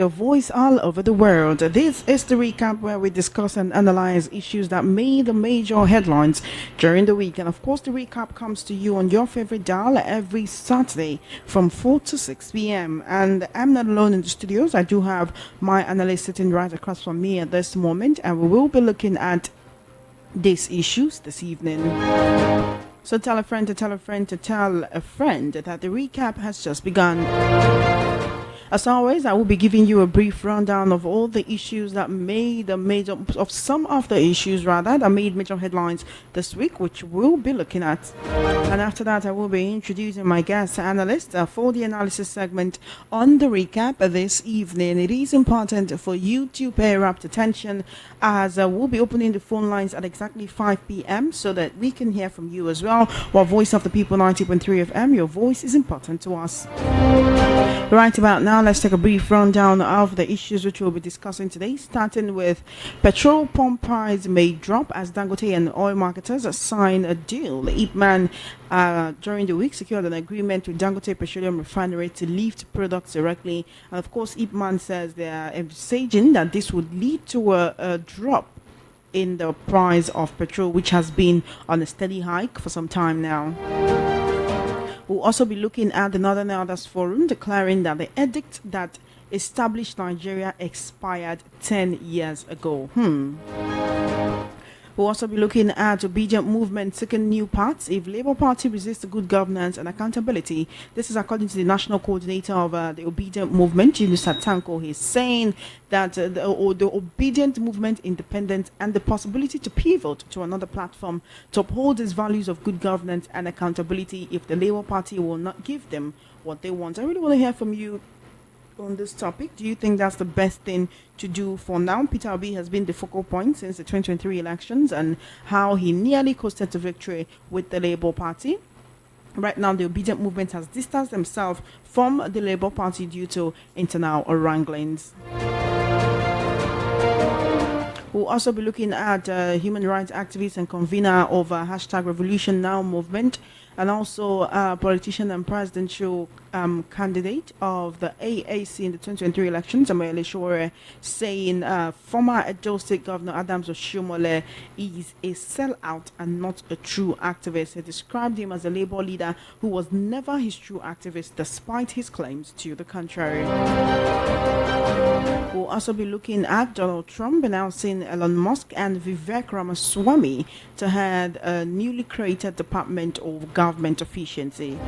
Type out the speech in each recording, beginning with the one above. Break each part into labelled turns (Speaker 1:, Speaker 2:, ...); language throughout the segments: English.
Speaker 1: Your voice all over the world. This is the recap where we discuss and analyze issues that made the major headlines during the week. And of course, the recap comes to you on your favorite dial every Saturday from 4 to 6 p.m. And I'm not alone in the studios. I do have my analyst sitting right across from me at this moment, and we will be looking at these issues this evening. So tell a friend to tell a friend to tell a friend that the recap has just begun. As always, I will be giving you a brief rundown of all the issues that made some of the issues that made major headlines this week, which we'll be looking at. And after that, I will be introducing my guest analyst for the analysis segment on the recap this evening. It is important for you to pay rapt attention as we'll be opening the phone lines at exactly 5 p.m. so that we can hear from you as well. While Voice of the People 90.3 FM, your voice is important to us. Right about now, let's take a brief rundown of the issues which we'll be discussing today, starting with petrol pump price may drop as Dangote and oil marketers sign a deal. Ipman during the week secured an agreement with Dangote Petroleum Refinery to lift products directly, and of course Ipman says they are envisaging that this would lead to a drop in the price of petrol, which has been on a steady hike for some time now. We'll also be looking at the Northern Elders Forum declaring that the edict that established Nigeria expired 10 years ago. We'll also be looking at obedient movement seeking new paths if Labour Party resists good governance and accountability. This is according to the national coordinator of the obedient movement, Yunus Tanko. He's saying that the obedient movement, independence, and the possibility to pivot to another platform to uphold these values of good governance and accountability if the Labour Party will not give them what they want. I really want to hear from you on this topic. Do you think that's the best thing to do for now? Peter Obi has been the focal point since the 2023 elections and how he nearly coasted to victory with the Labour Party. Right now, the obedient movement has distanced themselves from the Labour Party due to internal wranglings. We'll also be looking at human rights activist and convener of #RevolutionNow movement, and also politician and presidential candidate of the AAC in the 2023 elections, Amayele Shore, saying former Edo State Governor Adams Oshomole is a sellout and not a true activist. He described him as a Labour leader who was never his true activist, despite his claims to the contrary. We'll also be looking at Donald Trump announcing Elon Musk and Vivek Ramaswamy to head a newly created Department of Government Efficiency.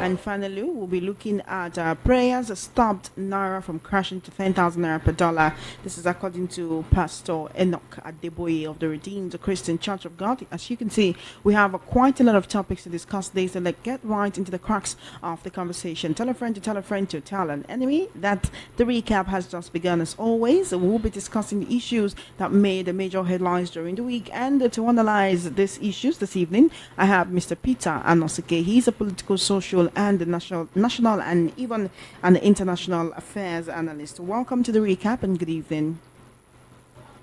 Speaker 1: And finally, we'll be looking at prayers stopped Naira from crashing to 10,000 Naira per dollar. This is according to Pastor Enoch Adeboye of the Redeemed Christian Church of God. As you can see, we have quite a lot of topics to discuss today, so let's get right into the crux of the conversation. Tell a friend to tell a friend to tell an enemy that the recap has just begun. As always, we'll be discussing the issues that made the major headlines during the week. And to analyze these issues this evening, I have Mr. Peter Anosike. He's a political, social, and the national and even an international affairs analyst. Welcome to the recap and good evening.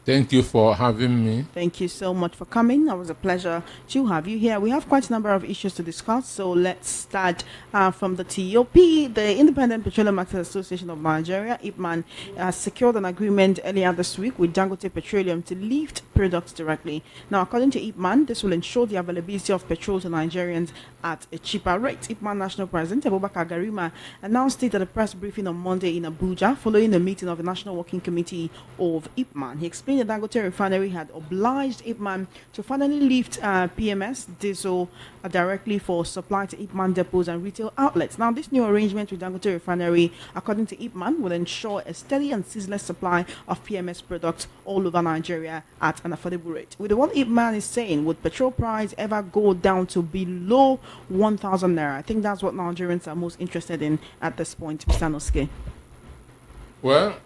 Speaker 2: Thank you for having me.
Speaker 1: Thank you so much for coming. It was a pleasure to have you here. We have quite a number of issues to discuss, so let's start from the TOP. The Independent Petroleum Marketers Association of Nigeria, IPMAN, has secured an agreement earlier this week with Dangote Petroleum to lift products directly. Now, according to IPMAN, this will ensure the availability of petrol to Nigerians at a cheaper rate. IPMAN National President Abubakar Garima announced it at a press briefing on Monday in Abuja following a meeting of the National Working Committee of IPMAN. He explained the Dangote refinery had obliged Ipman to finally lift PMS diesel directly for supply to Ipman depots and retail outlets. Now, this new arrangement with Dangote refinery, according to Ipman, will ensure a steady and ceaseless supply of PMS products all over Nigeria at an affordable rate. With what Ipman is saying, would petrol price ever go down to below 1,000 naira? I think that's what Nigerians are most interested in at this point, Mr. Nosuke.
Speaker 2: Well,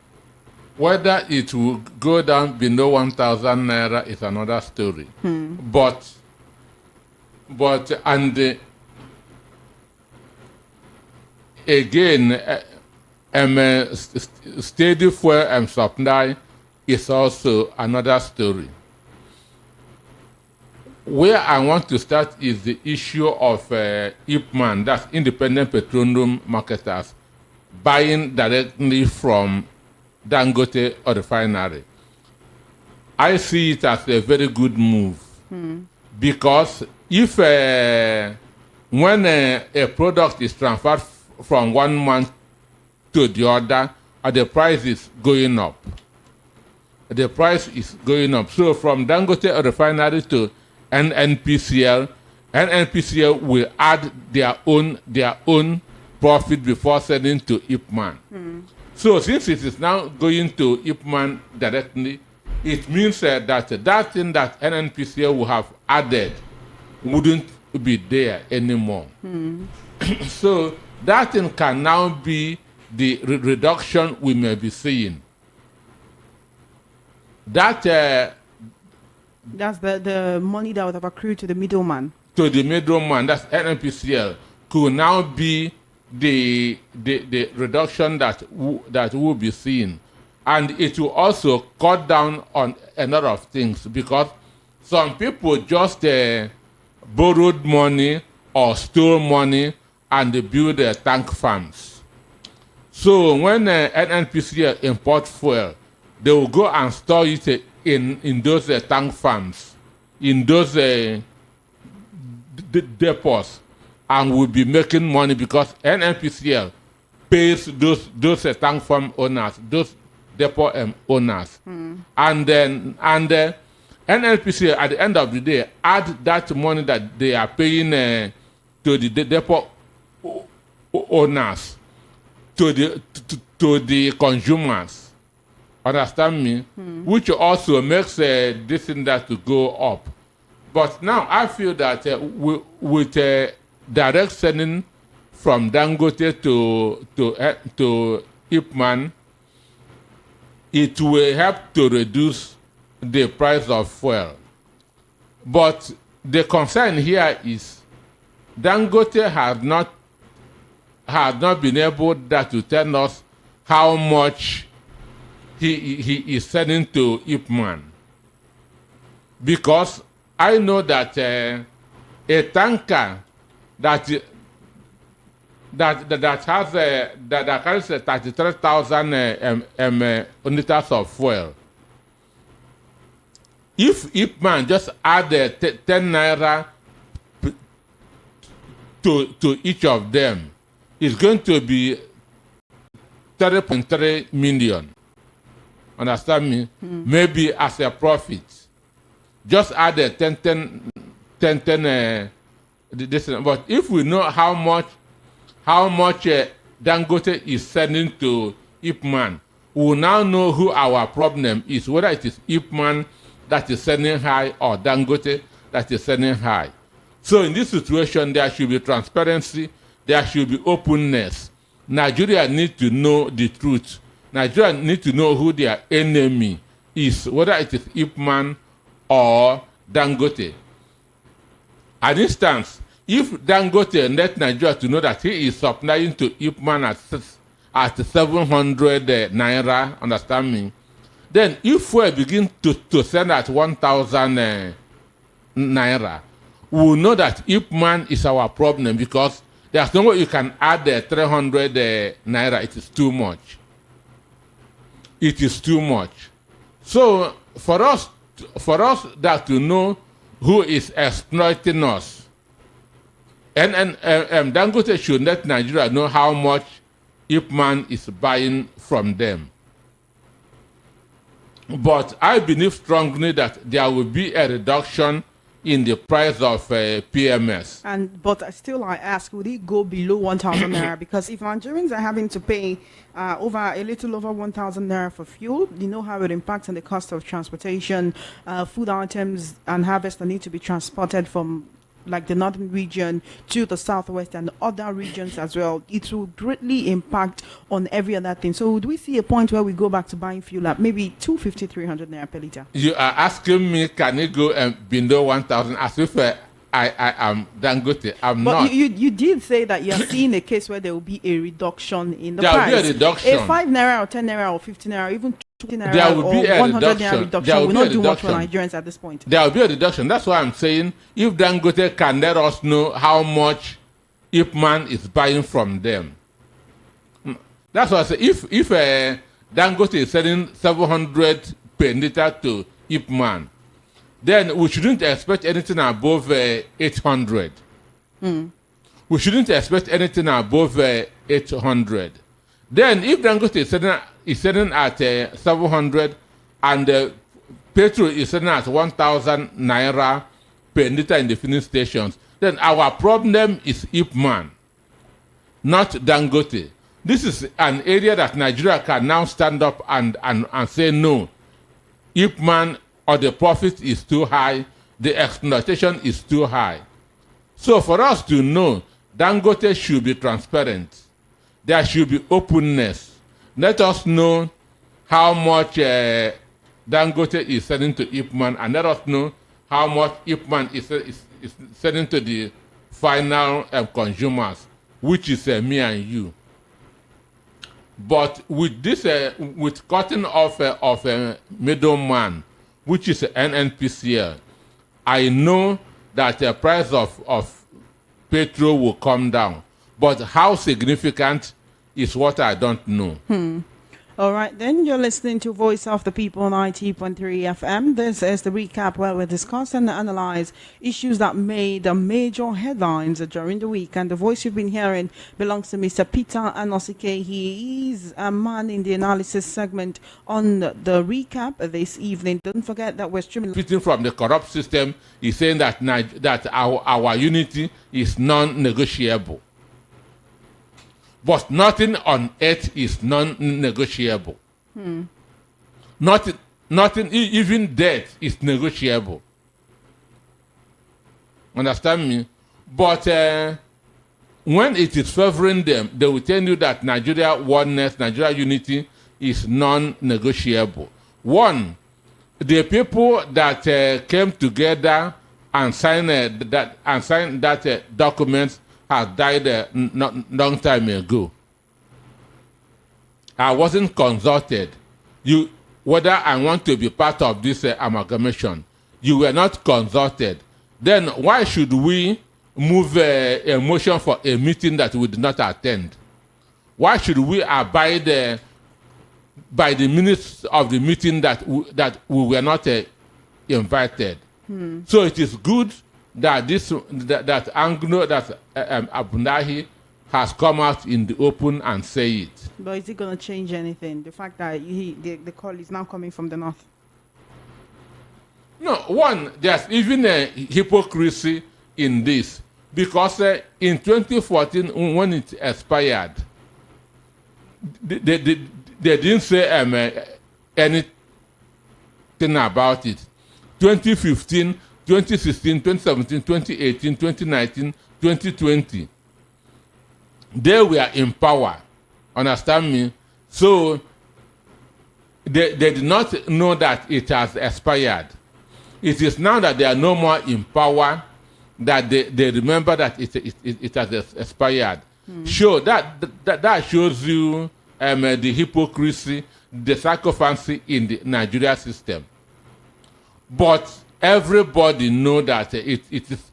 Speaker 2: whether it will go down below 1,000 naira is another story. But again, steady fuel supply is also another story. Where I want to start is the issue of IPMAN, that's Independent Petroleum Marketers, buying directly from Dangote or refinery. I see it as a very good move because if when a product is transferred from one month to the other, the price is going up. The price is going up. So from Dangote or refinery to NNPCL, NNPCL will add their own profit before selling to Ipman. So since it is now going to Ipman directly, it means that thing that NNPCL will have added wouldn't be there anymore. So that thing can now be the reduction we may be seeing. That's
Speaker 1: the money that would have accrued to the middleman.
Speaker 2: To the middleman, that's NNPCL, could now be the reduction that we'll be seeing. And it will also cut down on a lot of things because some people just borrowed money or stole money and they build tank farms. So when NNPCL import fuel, they will go and store it in those tank farms, in those depots, and will be making money because NNPCL pays those tank farm owners, those depot owners, and NNPCL at the end of the day add that money that they are paying to the depot owners to the consumers. Understand me? Which also makes this and that to go up. But now I feel that with direct selling from Dangote to Ipman, it will help to reduce the price of fuel. But the concern here is Dangote has not been able to tell us how much he is selling to Ipman. Because I know that a tanker that carries 33,000 liters of fuel. If Ipman just add 10 naira to each of them, it's going to be 30.3 million. Understand me? Maybe as a profit. Just add 10 this, but if we know how much Dangote is sending to Ipman, we will now know who our problem is, whether it is Ipman that is sending high or Dangote that is sending high. So in this situation, there should be transparency, there should be openness. Nigeria needs to know the truth. Nigeria needs to know who their enemy is, whether it is Ipman or Dangote. An instance, if Dangote let Nigeria to know that he is supplying to Ipman at 700 naira, understand me? Then if we begin to send at 1,000 naira, we will know that Ipman is our problem because there's no way you can add 300 naira. It is too much. It is too much. So for us that to know who is exploiting us, and Dangote should let Nigeria know how much Ipman is buying from them. But I believe strongly that there will be a reduction in the price of PMS.
Speaker 1: But still, I ask, would it go below 1,000 naira? Because if Nigerians are having to pay a little over 1,000 naira for fuel, you know how it impacts on the cost of transportation, food items and harvest that need to be transported from like the northern region to the southwest and other regions as well. It will greatly impact on every other thing. So do we see a point where we go back to buying fuel at maybe 250, 300 naira per liter?
Speaker 2: You are asking me, can it go below 1,000 as if I am Dangote? I'm not.
Speaker 1: But you did say that you're seeing a case where there will be a reduction in the
Speaker 2: there
Speaker 1: price.
Speaker 2: There will be a reduction.
Speaker 1: A 5 naira or 10 naira or 15 naira, even 20 naira
Speaker 2: there will
Speaker 1: or
Speaker 2: be a
Speaker 1: 100
Speaker 2: reduction.
Speaker 1: naira reduction will not do much for Nigerians at this point.
Speaker 2: There will be a reduction. That's why I'm saying if Dangote can let us know how much Ipman is buying from them, That's what I say. If Dangote is selling 700 per liter to Ipman, then we shouldn't expect anything above 800. We shouldn't expect anything above 800. Then if Dangote is selling at 700 and petrol is selling at 1,000 naira per liter in the filling stations, then our problem is Ipman, not Dangote. This is an area that Nigeria can now stand up and say no. Ipman, or the profit is too high, the exploitation is too high. So for us to know, Dangote should be transparent. There should be openness. Let us know how much Dangote is selling to Ipman, and let us know how much Ipman is selling to the final consumers, which is me and you. But with this, with cutting off of a middleman, which is NNPCL, I know that the price of petrol will come down. But how significant is what I don't know.
Speaker 1: All right, then you're listening to Voice of the People 90.3 FM. This is the recap where we discuss and analyze issues that made major headlines during the week. And the voice you've been hearing belongs to Mr. Peter Anosike. He is a man in the analysis segment on the recap this evening. Don't forget that we're streaming
Speaker 2: From the corrupt system, he's saying that that our unity is non-negotiable. But nothing on earth is non-negotiable. Nothing, even death is negotiable. Understand me? But when it is favoring them, they will tell you that Nigeria oneness, Nigeria unity is non-negotiable. One, the people that came together and signed that document has died long time ago. I wasn't consulted. Whether I want to be part of this amalgamation, you were not consulted. Then why should we move a motion for a meeting that we did not attend? Why should we abide by the minutes of the meeting that we were not invited? So it is good that Abdullahi has come out in the open and say it.
Speaker 1: But is it going to change anything? The fact that the call is now coming from the north?
Speaker 2: No, one, there's even a hypocrisy in this. Because in 2014, when it expired, they didn't say anything about it. 2015, 2016, 2017, 2018, 2019, 2020. They were in power. Understand me? So they did not know that it has expired. It is now that they are no more in power that they remember that it has expired. Sure, that shows you the hypocrisy, the sycophancy in the Nigeria system. But everybody know that it is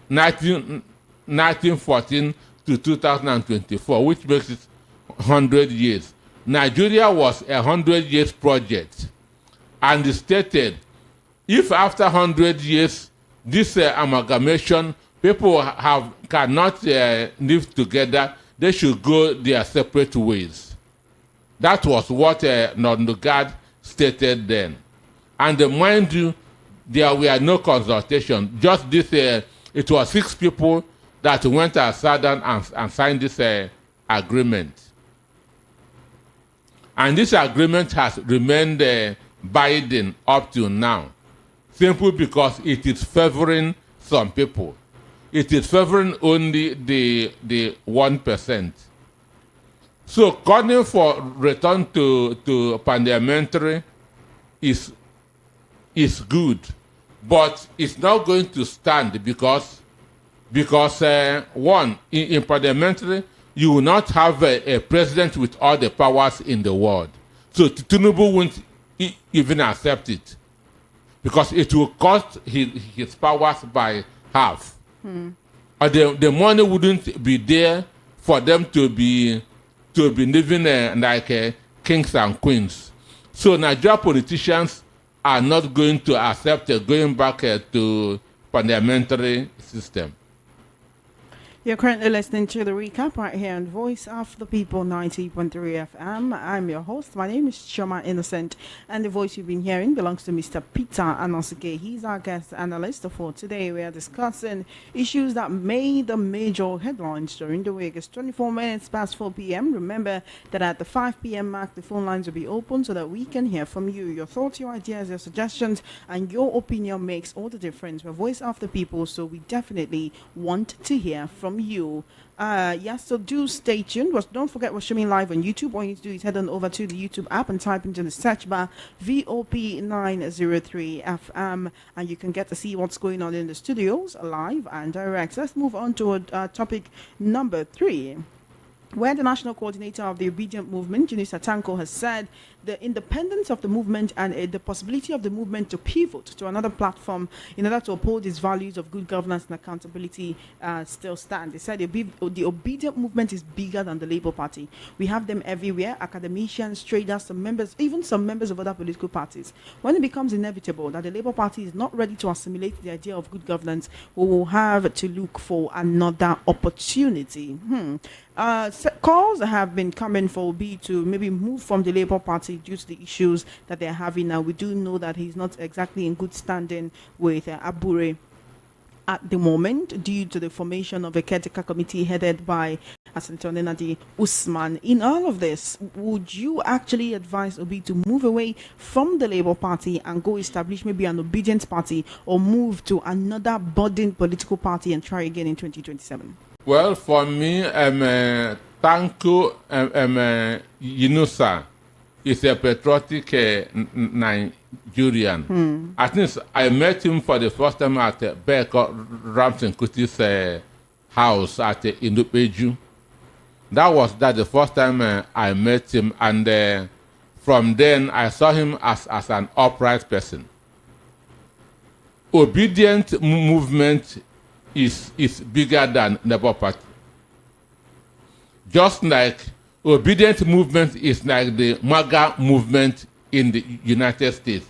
Speaker 2: 1914 to 2024, which makes it 100 years. Nigeria was a 100 years project, and it stated if after 100 years this amalgamation people cannot live together, they should go their separate ways. That was what Nnamdi stated then. And mind you, there were no consultation. Just this, it was 6 people that went aside and signed this agreement. And this agreement has remained binding up to now, simply because it is favoring some people. It is favoring only the 1%. So calling for return to parliamentary is good, but it's not going to stand because one, in parliamentary, you will not have a president with all the powers in the world. So Tinubu won't even accept it because it will cost his powers by half. Or the money wouldn't be there for them to to be living like kings and queens. So Nigerian politicians are not going to accept going back to parliamentary system.
Speaker 1: You're currently listening to the recap right here on Voice of the People 90.3 FM. I'm your host. My name is Choma Innocent, and the voice you've been hearing belongs to Mr. Peter Anosike. He's our guest analyst for today. We are discussing issues that made the major headlines during the week. It's 24 minutes past 4 p.m. Remember that at the 5 p.m. mark, the phone lines will be open so that we can hear from you. Your thoughts, your ideas, your suggestions, and your opinion makes all the difference. We're Voice of the People, so we definitely want to hear from you. Yes, so do stay tuned. Don't forget we're streaming live on YouTube. All you need to do is head on over to the YouTube app and type into the search bar VOP 903 FM, and you can get to see what's going on in the studios live and direct. Let's move on to topic number 3, where the national coordinator of the Obedient Movement, Junisa Tanko, has said the independence of the movement and the possibility of the movement to pivot to another platform in order to uphold its values of good governance and accountability still stand. They said the Obedient Movement is bigger than the Labour Party. We have them everywhere, academicians, traders, some members of other political parties. When it becomes inevitable that the Labour Party is not ready to assimilate the idea of good governance, we will have to look for another opportunity. Calls have been coming for Obi to maybe move from the Labour Party due to the issues that they're having now. We do know that he's not exactly in good standing with Abure at the moment due to the formation of a caretaker committee headed by Senator Nnamdi Usman. In all of this, would you actually advise Obi to move away from the Labour Party and go establish maybe an Obedient Party, or move to another budding political party and try again in 2027?
Speaker 2: Well, for me, Tanko Yunusa is a patriotic Nigerian. I think I met him for the first time at Beko Ramson Kuti's house at NJBJ. That was the first time I met him, and from then I saw him as an upright person. Obedient movement is bigger than Labour Party. Just like Obedient movement is like the MAGA movement in the United States.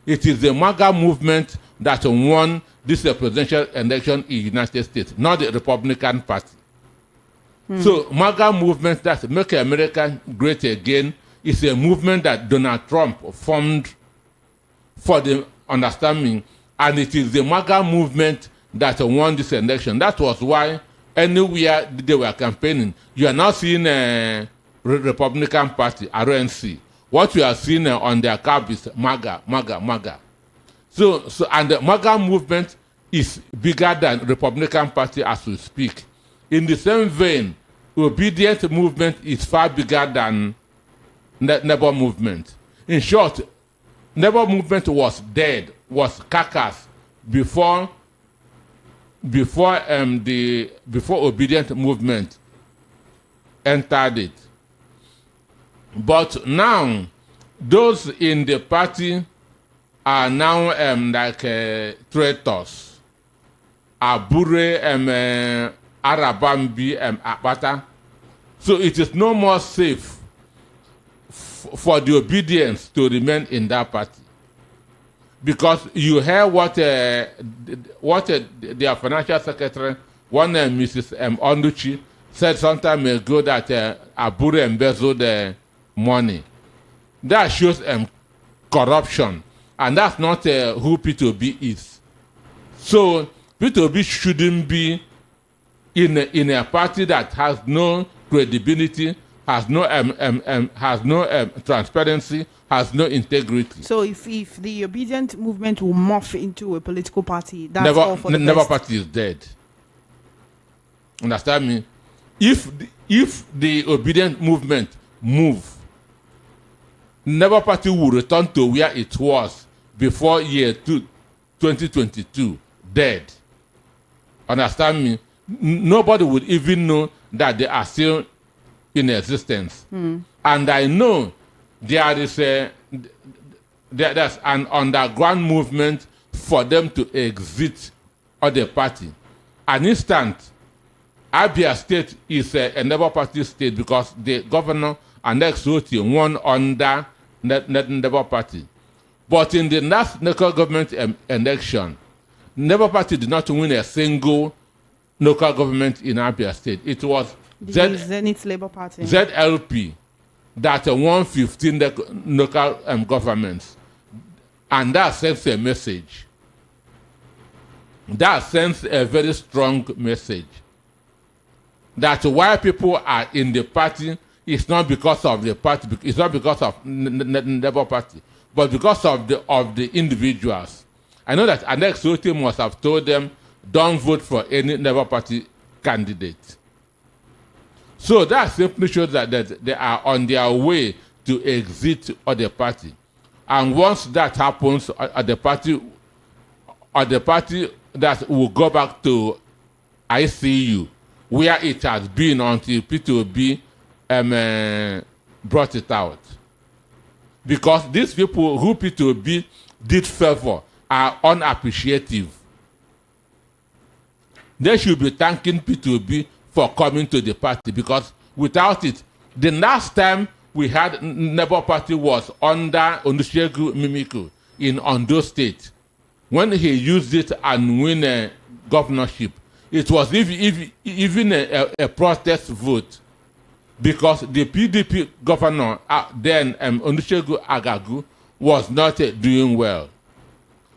Speaker 2: It is the MAGA movement that won this presidential election in the United States, not the Republican Party. So MAGA movement that Make America Great Again is a movement that Donald Trump formed for the understanding, and it is the MAGA movement that won this election. That was why anywhere they were campaigning, you are now seeing a Republican Party, RNC. What you are seeing on their cap is MAGA, MAGA, MAGA. So and the MAGA movement is bigger than Republican Party as we speak. In the same vein, Obedient movement is far bigger than Labour movement. In short, Labour movement was dead, was carcass before Obedient movement entered it. But now, those in the party are now like traitors. Abure, Arabambi, Akpata. So it is no more safe for the Obedience to remain in that party. Because you hear what their financial secretary, one Mrs. Onduchi, said some time ago that Abure embezzled the money. That shows corruption, and that's not who P2B is. So P2B shouldn't be in a party that has no credibility, has no transparency, has no integrity.
Speaker 1: So if the Obedient movement will morph into a political party, that's all for the
Speaker 2: Never
Speaker 1: best.
Speaker 2: Party is dead. Understand me? If the Obedient movement move, Never Party will return to where it was before year 2022, dead. Understand me? Nobody would even know that they are still in existence. And I know there's an underground movement for them to exit the party. An instant Abia State is a Labour Party state because the governor and ex-Oti won under Labour Party. But in the last local government election, Labour Party did not win a single local government in Abia State. It was
Speaker 1: Zenith Labour Party.
Speaker 2: ZLP that won 15 local governments. And that sends a message. That sends a very strong message. That why people are in the party is not because of the party, it's not because of Labour Party, but because of the individuals. I know that Alex Otti must have told them, don't vote for any Labour Party candidate. So that simply shows that they are on their way to exit the party. And once that happens, the party that will go back to ICU, where it has been until P2B brought it out. Because these people who P2B did favor are unappreciative. They should be thanking P2B for coming to the party, because without it, the last time we had Labour Party was under Olusegun Mimiku in Ondo State. When he used it and win a governorship, it was even a protest vote, because the PDP governor then Olusegun Agagu was not doing well.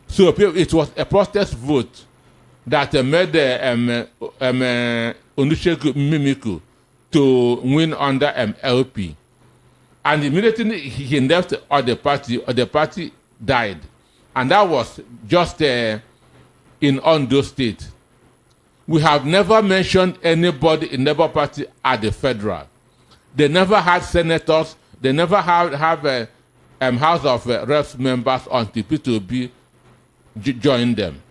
Speaker 2: So it was a protest vote that made Olusegun Mimiku to win under LP. And immediately he left the party died. And that was just in Ondo State. We have never mentioned anybody in Labour Party at the federal. They never had senators. They never have a House of Reps members until P2B joined them.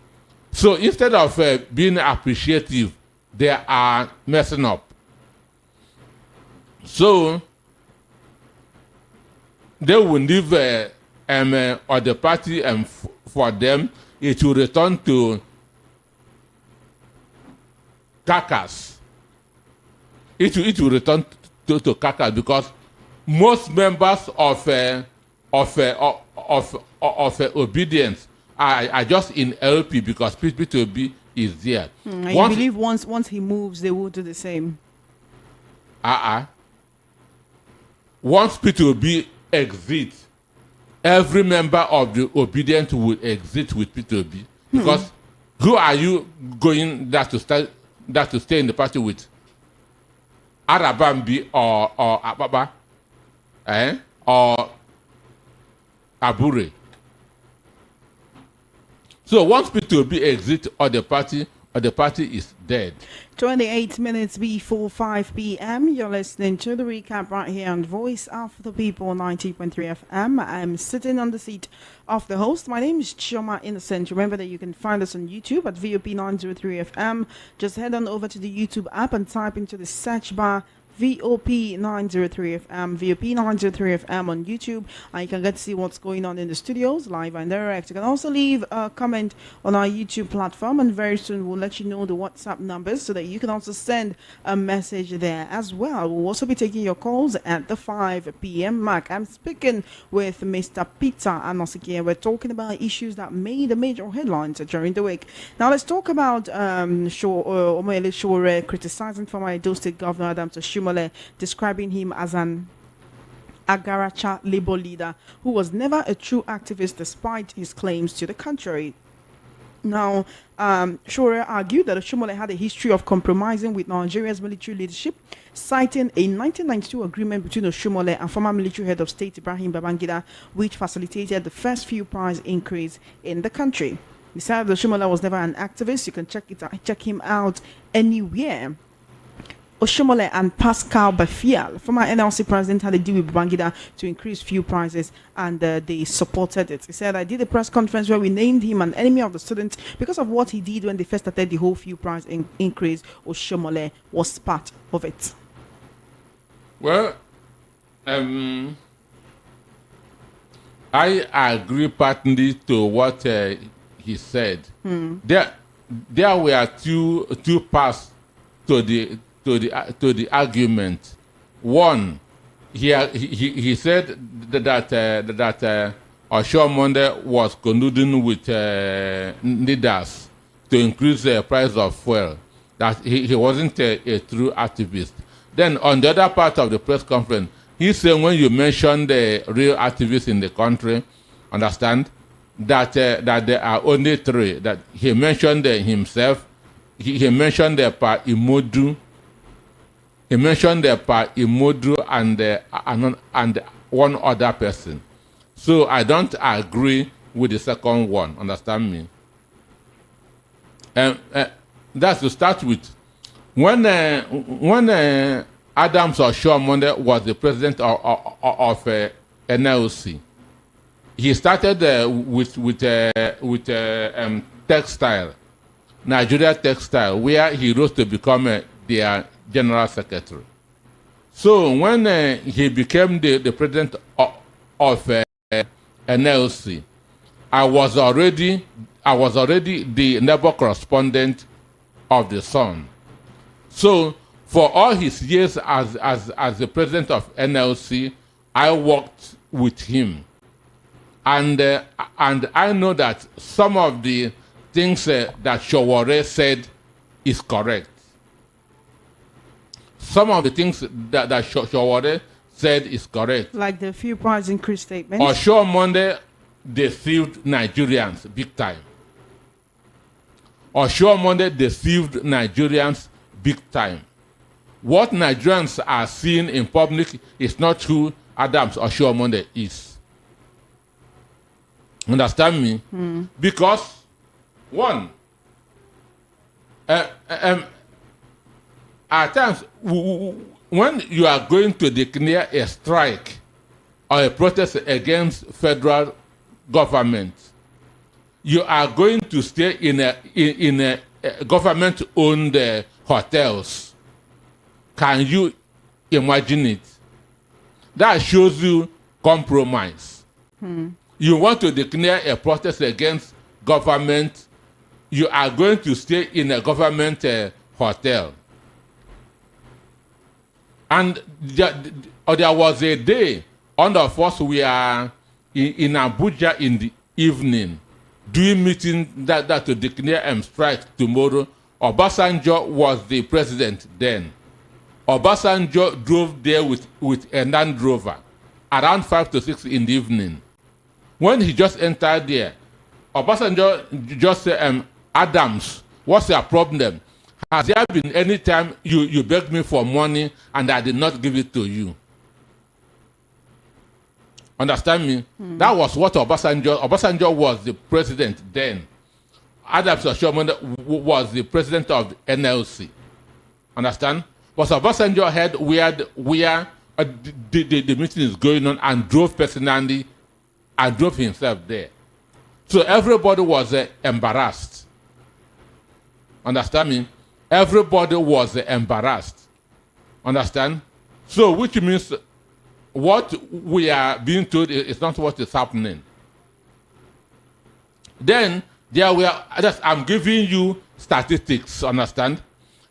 Speaker 2: So instead of being appreciative, they are messing up. So they will leave or the party for them. It will return to carcass. It will return to carcass, because most members of obedience are just in LP because P2B is there.
Speaker 1: And you believe once he moves, they will do the same?
Speaker 2: Once P2B exits, every member of the obedient will exit with P2B, because who are you going to stay in the party with? Arabambi or Ababa, or Abure. So once P2B exit or the party is dead.
Speaker 1: 28 minutes before 5 p.m. You're listening to the recap right here on Voice of the People 90.3 FM. I'm sitting on the seat of the host. My name is Chioma Innocent. Remember that you can find us on YouTube at VOP 903 FM. Just head on over to the YouTube app and type into the search bar VOP 903 FM, VOP 903 FM on YouTube, and you can get to see what's going on in the studios live and direct. You can also leave a comment on our YouTube platform, and very soon we'll let you know the WhatsApp numbers so that you can also send a message there as well. We'll also be taking your calls at the 5 p.m. mark. I'm speaking with Mr. Peter Anosike. We're talking about issues that made the major headlines during the week. Now let's talk about Omoyele Sowore criticizing former Edo State Governor Adams Oshimole, describing him as an Agaracha labor leader who was never a true activist despite his claims to the contrary. Now, Sowore argued that Oshimole had a history of compromising with Nigeria's military leadership, citing a 1992 agreement between Oshimole and former military head of state Ibrahim Babangida, which facilitated the first fuel price increase in the country. He said that Oshimole was never an activist. You can check him out anywhere. Oshimole and Pascal Bafial, former NLC president, had a deal with Babangida to increase fuel prices, and they supported it. He said, I did a press conference where we named him an enemy of the students because of what he did when they first started the whole fuel price increase. Oshimole was part of it.
Speaker 2: Well, I agree partly to what he said. There were two paths to the argument. One, he said that Oshomonde was colluding with leaders to increase the price of fuel, that he wasn't a true activist. Then on the other part of the press conference, he said when you mention the real activists in the country, understand, that there are only three, that he mentioned himself, he mentioned the Pa Imodu, he mentioned the Pa Imodu and one other person. So I don't agree with the second one, understand me? That's to start with. When Adams Oshomonde was the president of NLC, he started with textile, Nigeria Textile, where he rose to become their general secretary. So when he became the president of NLC, I was already the neighbor correspondent of the Sun. So for all his years as the president of NLC, I worked with him, and I know that some of the things that Sowore said is correct. Some of the things that Sowore said is correct.
Speaker 1: Like the fuel price increase statement.
Speaker 2: Oshomonde deceived Nigerians big time. Oshomonde deceived Nigerians big time. What Nigerians are seeing in public is not who Adams Oshomonde is. Understand me? Because, one, at times, when you are going to declare a strike or a protest against federal government, you are going to stay in a government-owned hotels. Can you imagine it? That shows you compromise. You want to declare a protest against government, you are going to stay in a government hotel. And there was a day, all of us we are in Abuja in the evening, doing meeting that to declare strike tomorrow. Obasanjo was the president then. Obasanjo drove there with a Land Rover around 5 to 6 in the evening. When he just entered there, Obasanjo just said, Adams, what's your problem? Has there been any time you begged me for money and I did not give it to you? Understand me? That was what Obasanjo was the president then. Adams Oshomonde was the president of the NLC. Understand? But Obasanjo heard where the meeting is going on and drove personally and drove himself there. So everybody was embarrassed. Understand me? Everybody was embarrassed. Understand? So which means what we are being told is not what is happening. Then there were, I'm giving you statistics, understand?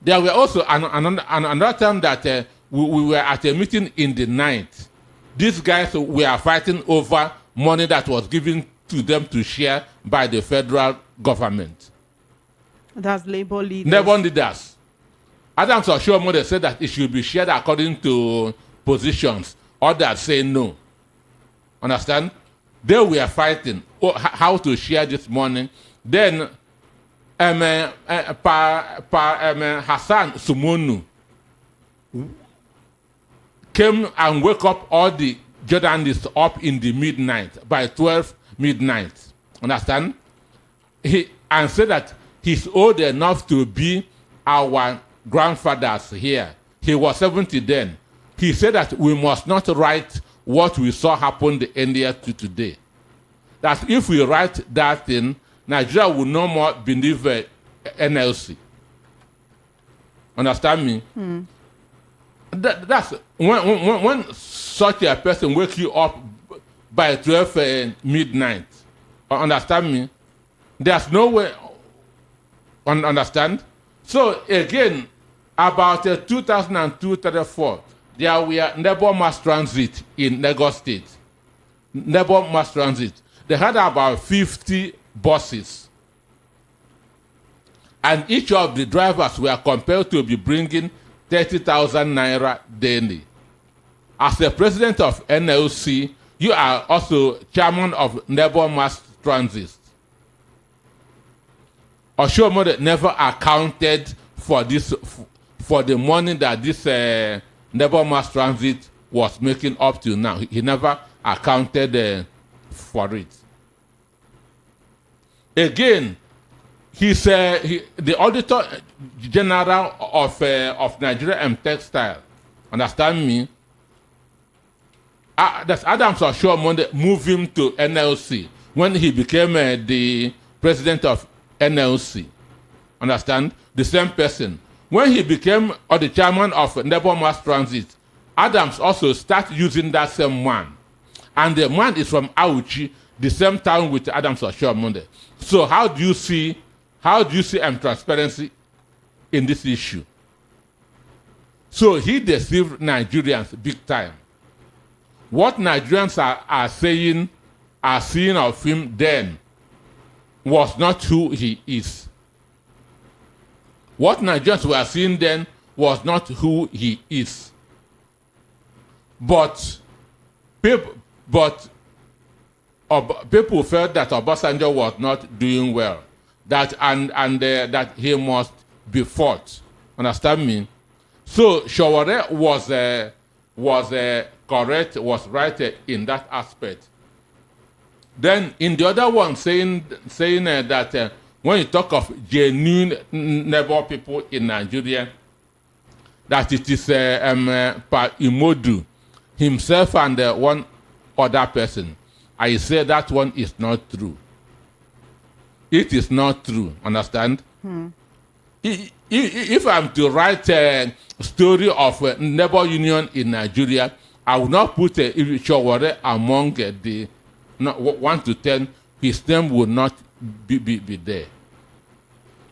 Speaker 2: There were also another time that we were at a meeting in the night. These guys were fighting over money that was given to them to share by the federal government.
Speaker 1: That's labor leaders.
Speaker 2: Labor leaders. Adams Oshomonde said that it should be shared according to positions. Others say no. Understand? They were fighting how to share this money. Then Hassan Sumonu came and woke up all the journalists up in the midnight, by 12 midnight. Understand? And said that he's old enough to be our grandfathers here. He was 70 then. He said that we must not write what we saw happen the earlier to today. That if we write that thing, Nigeria will no more believe NLC. Understand me? That's when such a person wakes you up by 12 midnight. Understand me? There's no way. Understand? So again, about 2002-34, there were neighbor mass transit in Lagos State. Neighbor mass transit. They had about 50 buses. And each of the drivers were compelled to be bringing 30,000 naira daily. As the president of NLC, you are also chairman of neighbor mass transit. Oshomode never accounted for this, for the money that this neighbor mass transit was making up to now. He never accounted for it. Again, the Auditor General of Nigeria and Textile, understand me? That's Adams Oshomode moved him to NLC when he became the president of NLC. Understand? The same person. When he became the chairman of Neighbor Mass Transit, Adams also started using that same man. And the man is from Auchi, the same town with Adams Oshomode. So how do you see transparency in this issue? So he deceived Nigerians big time. What Nigerians are seeing of him then was not who he is. What Nigerians were seeing then was not who he is. But people felt that Obasanjo was not doing well, that he must be fought. Understand me? So Sowore was correct, was right in that aspect. Then in the other one, saying that when you talk of genuine neighbor people in Nigeria, that it is Pa Imodu himself and one other person. I say that one is not true. It is not true. Understand? If I'm to write a story of a neighbor union in Nigeria, I will not put Sowore among the 1 to 10. His name will not be there.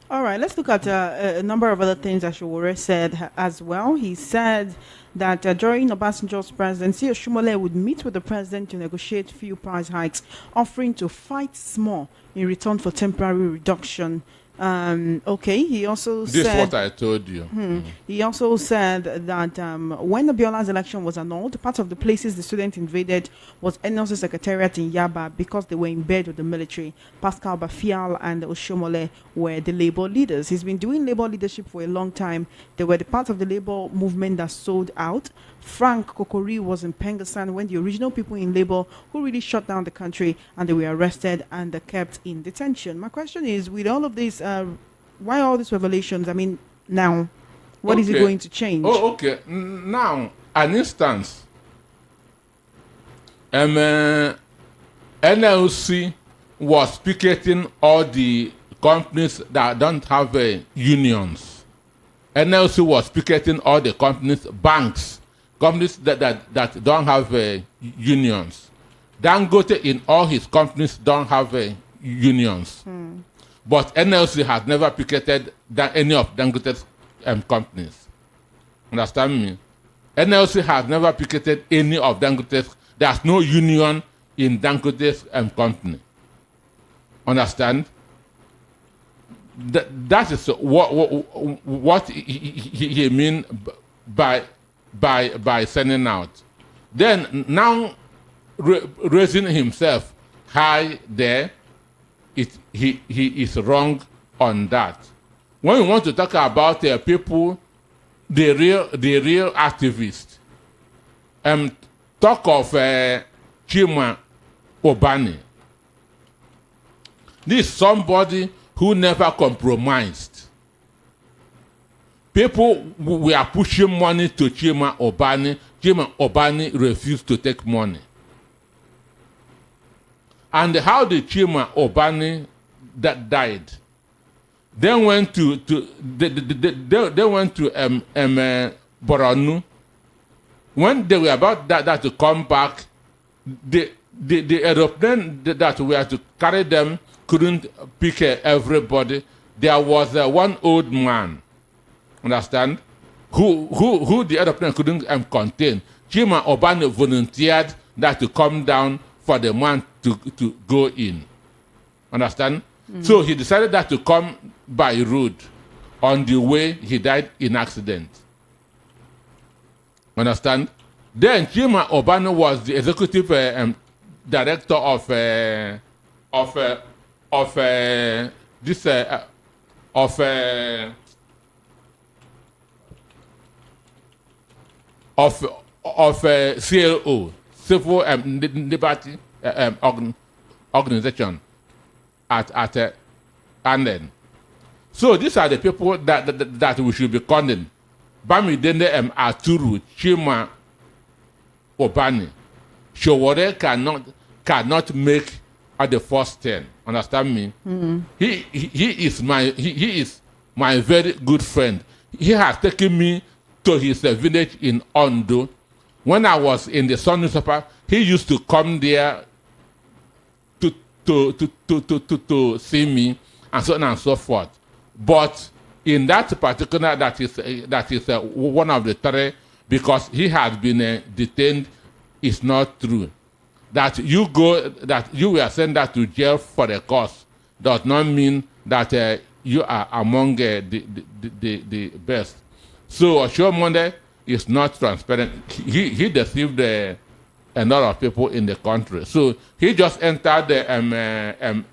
Speaker 1: All right, let's look at a number of other things that Sowore said as well. He said that during Obasanjo's presidency, Oshomole would meet with the president to negotiate fuel price hikes, offering to fight small in return for temporary reduction. Okay, he also said...
Speaker 2: This is what I told you.
Speaker 1: He also said that when Abiola's election was annulled, part of the places the student invaded was NLC Secretariat in Yaba because they were in bed with the military. Pascal Bafial and Oshomole were the labor leaders. He's been doing labor leadership for a long time. They were the part of the labor movement that sold out. Frank Kokori was in Pengassan when the original people in labor who really shut down the country, and they were arrested and kept in detention. My question is, with all of this, why all these revelations? I mean, now, what is it going to change?
Speaker 2: Oh, okay. Now, an instance. NLC was picketing all the companies that don't have unions. NLC was picketing all the companies, banks, companies that don't have unions. Dangote in all his companies don't have unions. But NLC has never picketed any of Dangote's companies. Understand me? NLC has never picketed any of Dangote's. There's no union in Dangote's company. Understand? That is what he mean by sending out. Then now raising himself high there, he is wrong on that. When we want to talk about people, the real activists, talk of Chima Obani. This is somebody who never compromised. People were pushing money to Chima Obani. Chima Obani refused to take money. And how did Chima Obani that died? They went to Boronu. When they were about that to come back, the aeroplane that were to carry them couldn't pick everybody. There was one old man, understand, who the other president couldn't contain. Chima Obano volunteered that to come down for the man to go in. Understand? So he decided that to come by road. On the way, he died in accident. Understand? Then Chima Obano was the executive director of CLO, Civil Liberty Organization at Anden. So these are the people that we should be condemning. Bamidele Aturu, Chima Obani, Showore cannot make at the first 10. Understand me? He is my very good friend. He has taken me to his village in Ondo. When I was in the Sun newspaper, he used to come there to see me and so on and so forth. But in that particular, that is one of the three, because he has been detained, is not true. That you were sent that to jail for a cause does not mean that you are among the best. So Oshiomhole is not transparent. He deceived a lot of people in the country. So he just entered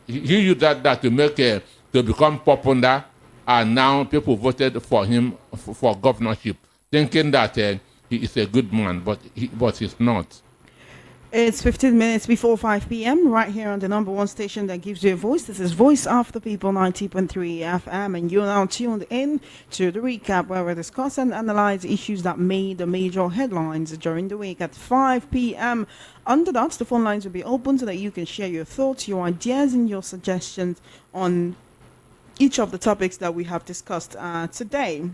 Speaker 2: he used that to make to become popular, and now people voted for him for governorship, thinking that he is a good man, but he's not.
Speaker 1: It's 15 minutes before 5 p.m. right here on the number one station that gives you a voice. This is Voice of the People, 90.3 FM, and you're now tuned in to the recap where we discuss and analyze issues that made the major headlines during the week at 5 p.m. Under that, the phone lines will be open so that you can share your thoughts, your ideas, and your suggestions on each of the topics that we have discussed today.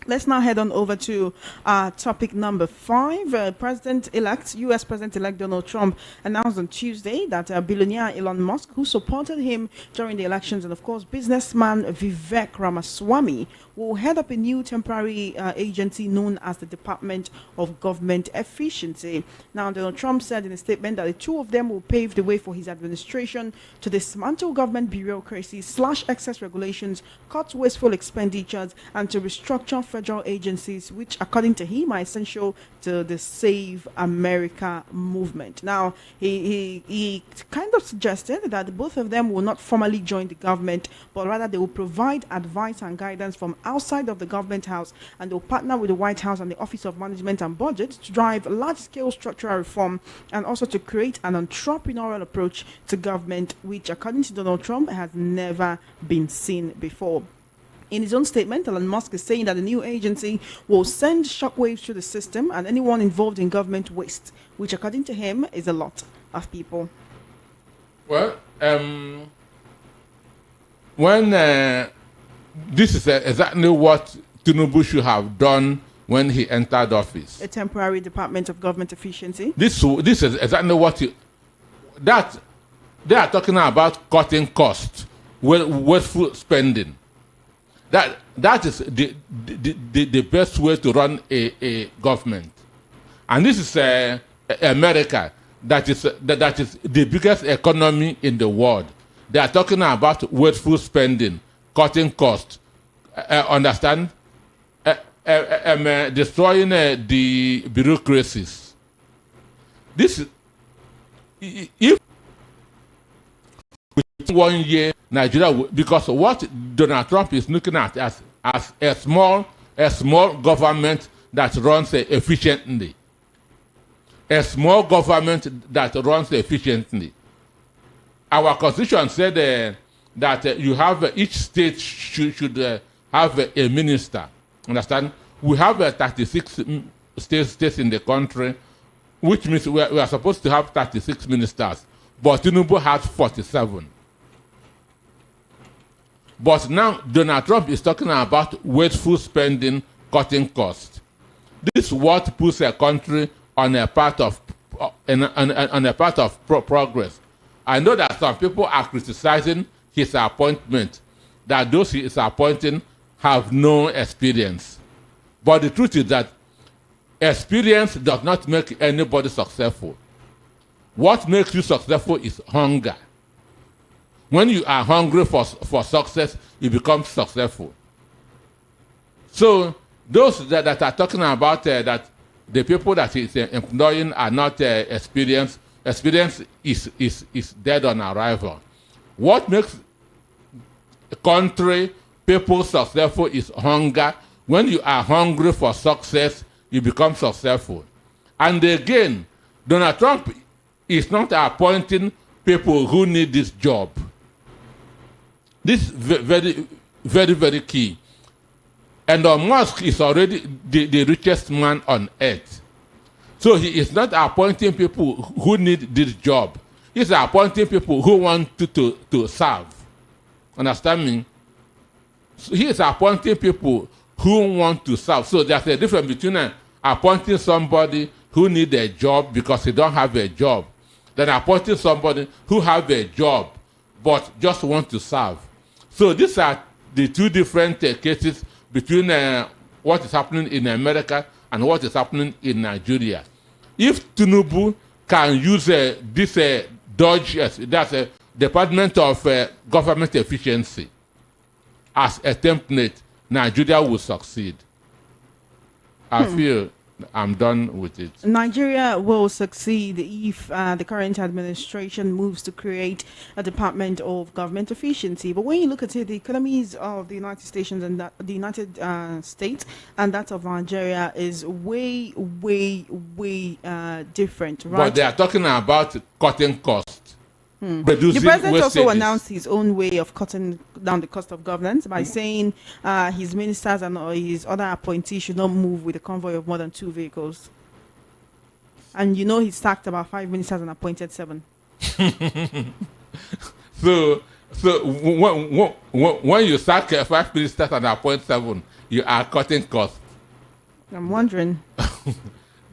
Speaker 1: Let's now head on over to topic number 5. U.S. President-elect Donald Trump announced on Tuesday that billionaire Elon Musk, who supported him during the elections, and of course businessman Vivek Ramaswamy, will head up a new temporary agency known as the Department of Government Efficiency. Now, Donald Trump said in a statement that the two of them will pave the way for his administration to dismantle government bureaucracy, slash excess regulations, cut wasteful expenditures, and to restructure federal agencies, which, according to him, are essential to the Save America movement. Now, he kind of suggested that both of them will not formally join the government, but rather they will provide advice and guidance from outside of the government house, and they'll partner with the White House and the Office of Management and Budget to drive large-scale structural reform and also to create an entrepreneurial approach to government, which, according to Donald Trump, has never been seen before. In his own statement, Elon Musk is saying that the new agency will send shockwaves through the system and anyone involved in government waste, which, according to him, is a lot of people.
Speaker 2: Well, when this is exactly what Tinubu should have done when he entered office.
Speaker 1: A temporary Department of Government Efficiency.
Speaker 2: This is exactly what that they are talking about, cutting costs, wasteful spending. That is the best way to run a government. And this is America, that is the biggest economy in the world. They are talking about wasteful spending, cutting costs, understand? Destroying the bureaucracies. This, if within 1 year, Nigeria, because what Donald Trump is looking at as a small government that runs efficiently. A small government that runs efficiently. Our constitution said that you have each state should have a minister. Understand? We have 36 states in the country, which means we are supposed to have 36 ministers. But Tinubu has 47. But now Donald Trump is talking about wasteful spending, cutting costs. This is what puts a country on a path of progress. I know that some people are criticizing his appointment, that those he is appointing have no experience. But the truth is that experience does not make anybody successful. What makes you successful is hunger. When you are hungry for success, you become successful. So those that are talking about that the people that is employing are not experienced, experience is dead on arrival. What makes a country, people successful is hunger. When you are hungry for success, you become successful. And again, Donald Trump is not appointing people who need this job. This is very, very, very key. And Musk is already the richest man on earth. So he is not appointing people who need this job. He's appointing people who want to serve. Understand me? So he is appointing people who want to serve. So there's a difference between appointing somebody who needs a job because he don't have a job, than appointing somebody who have a job but just want to serve. So these are the two different cases between what is happening in America and what is happening in Nigeria. If Tinubu can use this Dodge, that's a Department of Government Efficiency, as a template, Nigeria will succeed. I feel I'm done with it.
Speaker 1: Nigeria will succeed if the current administration moves to create a Department of Government Efficiency. But when you look at it, the economies of the United States and the United States and that of Nigeria is way, way, way different, right?
Speaker 2: But they are talking about cutting costs.
Speaker 1: The president also announced his own way of cutting down the cost of governance by saying his ministers and his other appointees should not move with a convoy of more than 2 vehicles. And you know he sacked about 5 ministers and appointed 7.
Speaker 2: So when you sack 5 ministers and appoint 7, you are cutting costs.
Speaker 1: I'm wondering.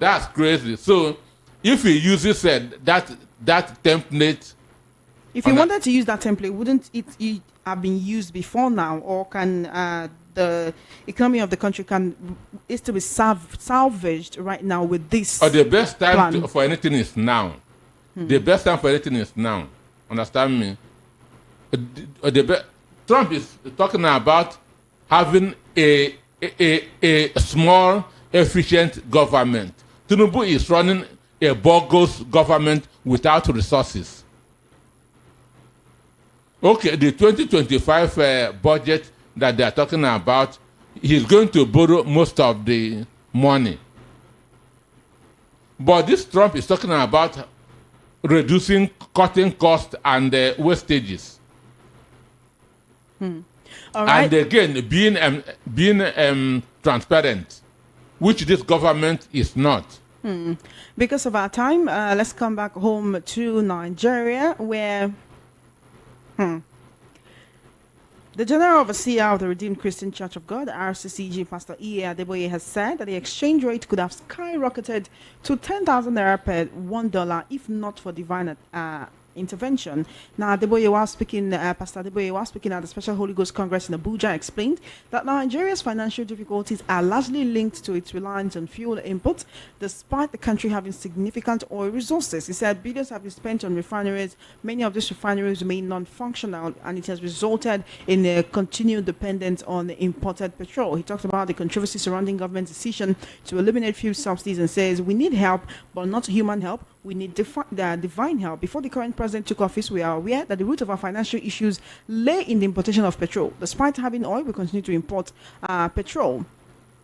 Speaker 2: That's crazy. So if he uses that template.
Speaker 1: If you wanted to use that template, wouldn't it have been used before now, or can the economy of the country is to be salvaged right now with this?
Speaker 2: Or the best time for anything is now. The best time for anything is now. Understand me? Trump is talking about having a small, efficient government. Tinubu is running a bogus government without resources. Okay, the 2025 budget that they are talking about, he's going to borrow most of the money. But this Trump is talking about cutting costs and wastages.
Speaker 1: All right.
Speaker 2: And again, being transparent, which this government is not.
Speaker 1: Because of our time, let's come back home to Nigeria, where the General Overseer of the Redeemed Christian Church of God, RCCG, Pastor E. Adeboye, has said that the exchange rate could have skyrocketed to 10,000 naira per $1 if not for divine intervention. Now, Adeboye, while speaking, Pastor Adeboye, while speaking at the Special Holy Ghost Congress in Abuja, explained that Nigeria's financial difficulties are largely linked to its reliance on fuel inputs, despite the country having significant oil resources. He said billions have been spent on refineries. Many of these refineries remain non-functional, and it has resulted in a continued dependence on imported petrol. He talked about the controversy surrounding government's decision to eliminate fuel subsidies and says, we need help, but not human help. We need divine help. Before the current president took office, we are aware that the root of our financial issues lay in the importation of petrol. Despite having oil, we continue to import petrol.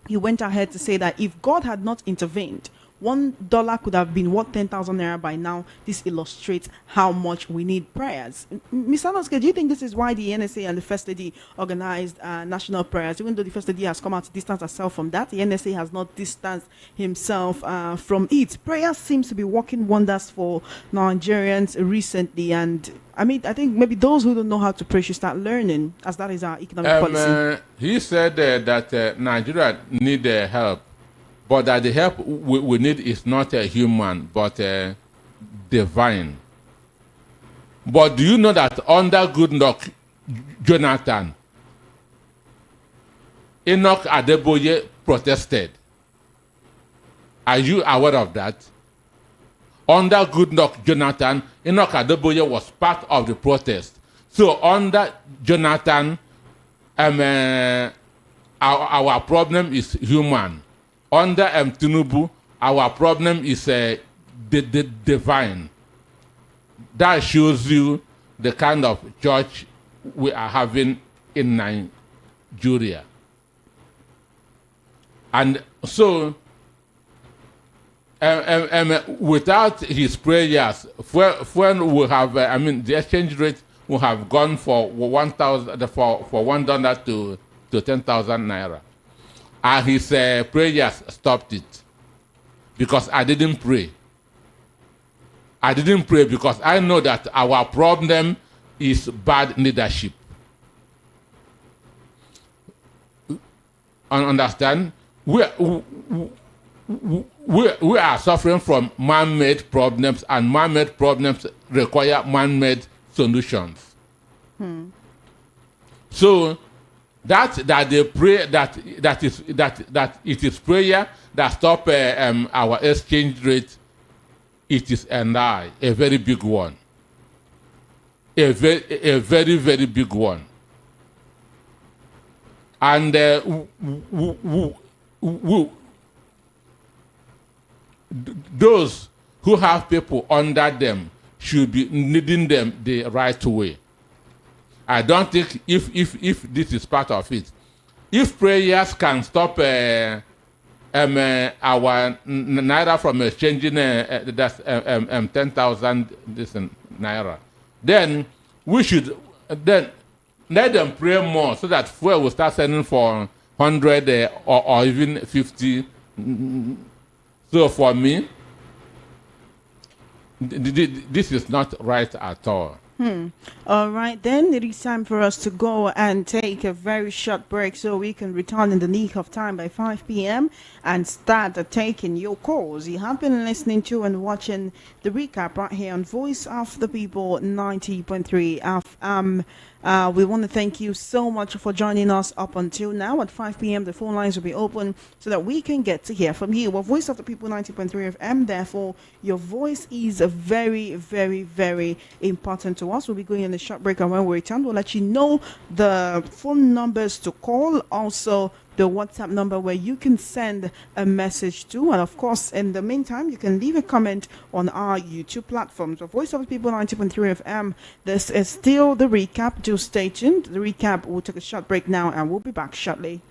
Speaker 1: He went ahead to say that if God had not intervened, $1 could have been worth 10,000 naira by now. This illustrates how much we need prayers. Mr. Noske, do you think this is why the NSA and the First Lady organized national prayers? Even though the First Lady has come out to distance herself from that, the NSA has not distanced himself from it. Prayer seems to be working wonders for Nigerians recently, and I mean, I think maybe those who don't know how to pray should start learning, as that is our economic policy.
Speaker 2: He said that Nigeria need help. But that the help we need is not human, but divine. But do you know that under Goodluck Jonathan, Enoch Adeboye protested. Are you aware of that? Under Goodluck Jonathan, Enoch Adeboye was part of the protest. So under Jonathan, our problem is human. Under Tinubu, our problem is divine. That shows you the kind of church we are having in Nigeria. And so, without his prayers, when we have, the exchange rate will have gone for $1 to 10,000 naira, and his prayers stopped it because I didn't pray. I didn't pray because I know that our problem is bad leadership. Understand? We are suffering from man-made problems, and man-made problems require man-made solutions. So that they pray that it is prayer that stop our exchange rate. It is a lie, a very big one, a very very big one. And those who have people under them should be leading them the right way. I don't think if this is part of it. If prayers can stop our naira from exchanging that's 10,000 naira, then we should then let them pray more so that fuel will start selling for 100 or even 50. So for me, this is not right at all.
Speaker 1: All right, then it is time for us to go and take a very short break so we can return in the nick of time by 5 p.m. and start taking your calls. You have been listening to and watching the recap right here on Voice of the People 90.3 FM. We want to thank you so much for joining us up until now. At 5 p.m., the phone lines will be open so that we can get to hear from you. Well, Voice of the People 90.3 FM, therefore, your voice is very, very, very important to us. We'll be going on a short break, and when we return, we'll let you know the phone numbers to call, also the WhatsApp number where you can send a message to. And of course, in the meantime, you can leave a comment on our YouTube platforms. The Voice of the People 90.3 FM. This is still the recap. Do stay tuned. The recap will take a short break now, and we'll be back shortly.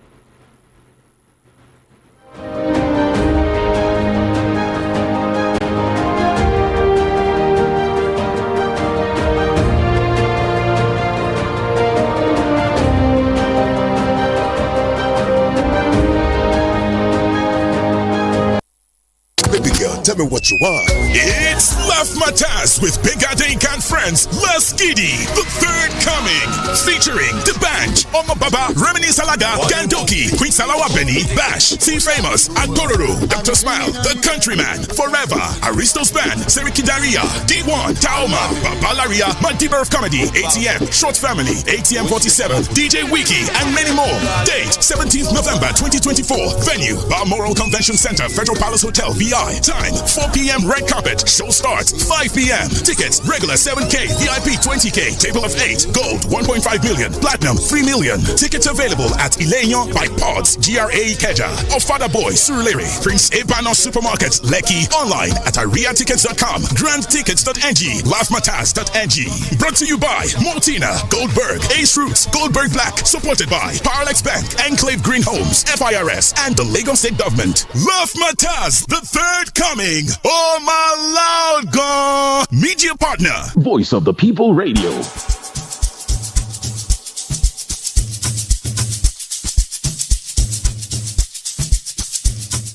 Speaker 3: Tell me what you want.
Speaker 4: It's Laugh Matas with Big Adink and Friends. Laskidi, the third coming. Featuring The Bench, Omo Baba, Remini Salaga, Gandoki, Queen Salawa Beni, Bash, T Famous, Adororo, Dr. Smile, The Countryman, Forever, Aristos Band, Seriki Daria, D1, Taoma, Babalaria, Multiverse Comedy, ATM, Short Family, ATM 47, DJ Wiki, and many more. Date 17th November 2024. Venue, Balmoral Convention Center, Federal Palace Hotel, VI. Time 4 p.m. Red Carpet. Show starts 5 p.m. Tickets regular 7K, VIP 20K, table of 8, gold 1.5 million, platinum 3 million. Tickets available at Ileño by Pods, GRA Ikeja, Ofada Boy, Surulere, Prince Ebano Supermarket, Lekki, online at ariatickets.com, grandtickets.ng, laughmatas.ng. Brought to you by Mortina, Goldberg, Ace Roots, Goldberg Black, supported by Paralex Bank, Enclave Green Homes, FIRS, and the Lagos State Government. Laugh Matas, the third coming. Oh my loud God! Media partner.
Speaker 5: Voice of the People Radio.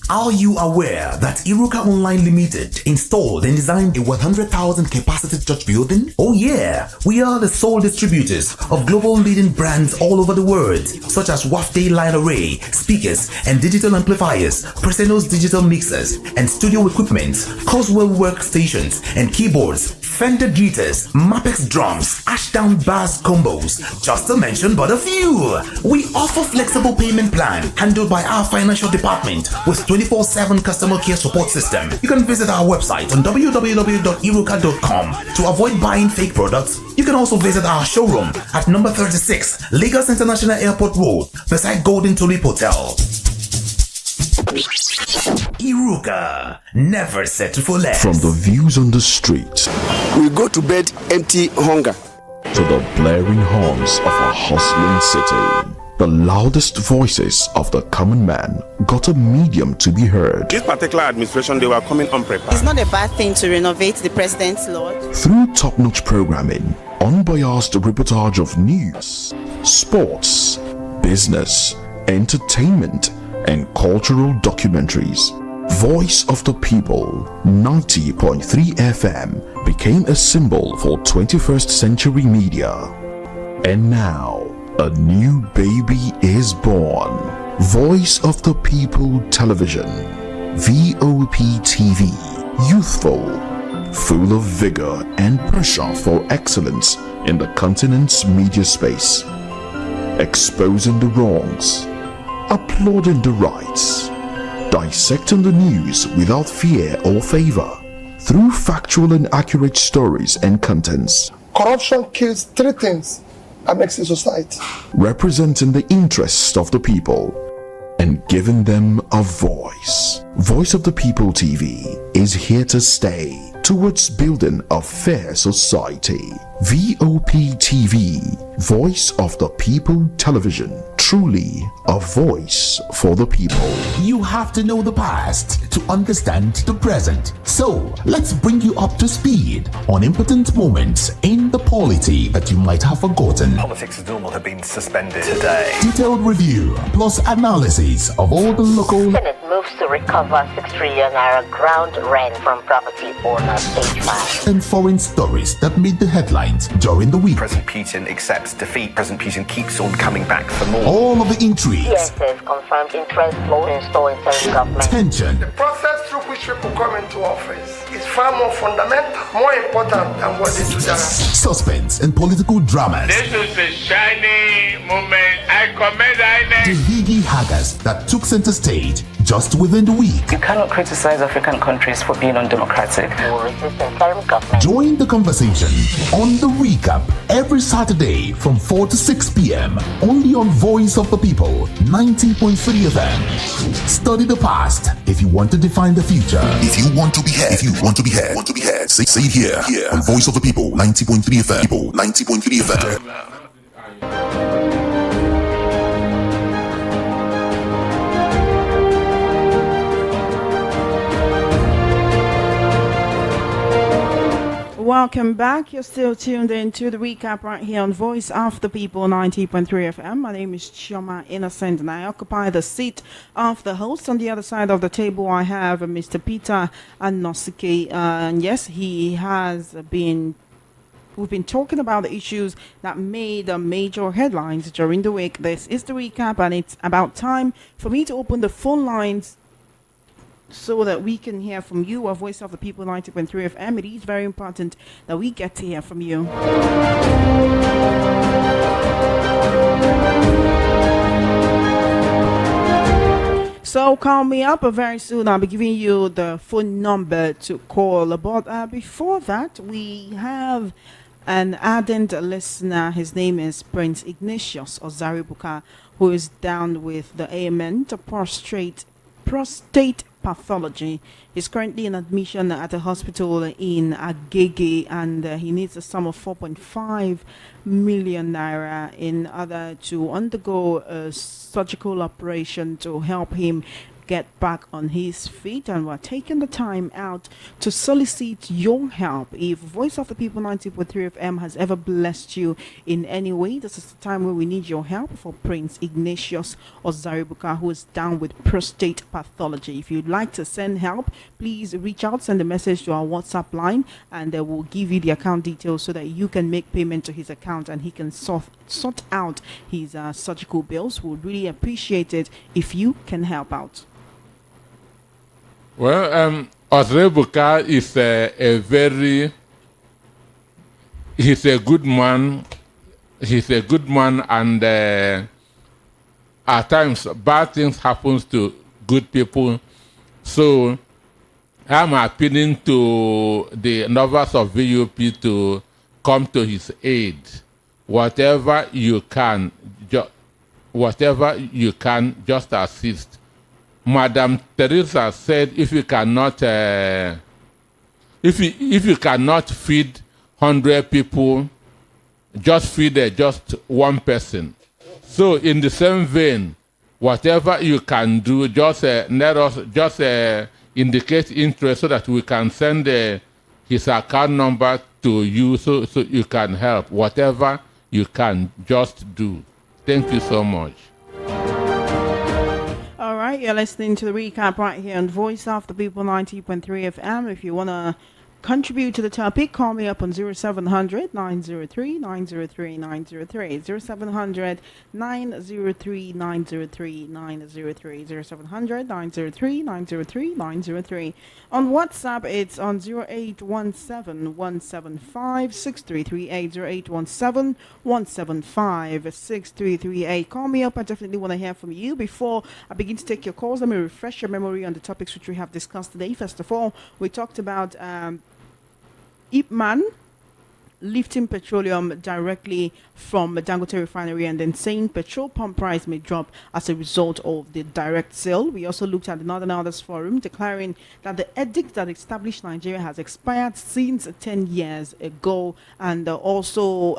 Speaker 6: Are you aware that Iruka Online Limited installed and designed a 100,000 capacity church building? Oh yeah, we are the sole distributors of global leading brands all over the world, such as Wafday Line Array, speakers and digital amplifiers, Preseno's digital mixers and studio equipment, Coswell workstations and keyboards, Fender Guitars, Mapex Drums, Ashdown Bass Combos, just to mention but a few. We offer flexible payment plan handled by our financial department with 24/7 customer care support system. You can visit our website on www.iruka.com to avoid buying fake products. You can also visit our showroom at number 36 Lagos International Airport Road beside Golden Tulip Hotel. Iruka, never settle for less.
Speaker 5: From the views on the street
Speaker 3: We go to bed empty hunger.
Speaker 5: to the blaring horns of a hustling city, the loudest voices of the common man got a medium to be heard.
Speaker 3: This particular administration, they were coming unprepared.
Speaker 7: It's not a bad thing to renovate the president's lodge.
Speaker 5: Through top-notch programming, unbiased reportage of news, sports, business, entertainment, and cultural documentaries, Voice of the People 90.3 FM became a symbol for 21st century media. And now, a new baby is born. Voice of the People Television, VOP TV, youthful, full of vigor and pressure for excellence in the continent's media space, exposing the wrongs, applauding the rights, dissecting the news without fear or favor, through factual and accurate stories and contents.
Speaker 8: Corruption kills three things that makes a society.
Speaker 5: Representing the interests of the people and giving them a voice. Voice of the People TV is here to stay towards building a fair society. VOP TV, Voice of the People Television, truly a voice for the people.
Speaker 6: You have to know the past to understand the present. So, let's bring you up to speed on important moments in the polity that you might have forgotten.
Speaker 9: Politics as normal have been suspended today.
Speaker 6: Detailed review plus analysis of all the local
Speaker 10: Senate moves to recover 6 trillion naira ground rent from property owners stage 5.
Speaker 6: and foreign stories that made the headlines during the week.
Speaker 9: President Putin accepts defeat. President Putin keeps on coming back for more.
Speaker 6: All of the intrigues,
Speaker 10: CSS confirmed interest flow in store interim government.
Speaker 6: tension,
Speaker 8: The process through which people come into office is far more fundamental, more important than what they do there.
Speaker 6: suspense, and political dramas.
Speaker 2: This is a shining moment. I commend
Speaker 6: The higgy haggers that took center stage just within the week.
Speaker 11: You cannot criticize African countries for being undemocratic.
Speaker 10: Will resist interim government.
Speaker 6: Join the conversation on The Recap every Saturday from 4 to 6 p.m. only on Voice of the People 90.3 FM. Study the past if you want to define the future.
Speaker 4: If you want to be heard, say it here on Voice of the People 90.3 FM. People 90.3 FM.
Speaker 1: Welcome back. You're still tuned in to the recap right here on Voice of the People 90.3 FM. My name is Chioma Innocent and I occupy the seat of the host. On the other side of the table, I have Mr. Peter Anosike. And yes, he has been. We've been talking about the issues that made major headlines during the week. This is the recap, and it's about time for me to open the phone lines so that we can hear from you, a Voice of the People 90.3 FM. It is very important that we get to hear from you. So call me up very soon. I'll be giving you the phone number to call. But before that, we have an ardent listener. His name is Prince Ignatius Ozaribuka, who is down with the ailment of prostate pathology. He's currently in admission at a hospital in Agege, and he needs a sum of 4.5 million naira in order to undergo a surgical operation to help him get back on his feet. And we're taking the time out to solicit your help. If Voice of the People 90.3 FM has ever blessed you in any way, this is the time where we need your help for Prince Ignatius Ozaribuka, who is down with prostate pathology. If you'd like to send help, please reach out, send a message to our WhatsApp line, and we'll give you the account details so that you can make payment to his account and he can sort out his surgical bills. We'd really appreciate it if you can help out.
Speaker 2: Well, Ozrebuka is a very he's a good man. He's a good man, and at times bad things happens to good people. So I'm appealing to the lovers of VUP to come to his aid. Whatever you can, just assist. Madam Teresa said, if you cannot, if you cannot feed 100 people, just feed just one person. So in the same vein, whatever you can do, just let us just indicate interest so that we can send his account number to you, so you can help. Whatever you can, just do. Thank you so much.
Speaker 1: All right, you're listening to the recap right here on Voice of the People 90.3 FM. If you want to contribute to the topic, call me up on 0700 903 903 903, 0700 903 903 903, 0700 903 903 903. On WhatsApp, it's on 0817 175 6338, 0817 175 6338. Call me up. I definitely want to hear from you. Before I begin to take your calls, let me refresh your memory on the topics which we have discussed today. First of all, we talked about Ipman lifting petroleum directly from the Dangote refinery and then saying petrol pump price may drop as a result of the direct sale. We also looked at the Northern Elders Forum declaring that the edict that established Nigeria has expired since 10 years ago, and also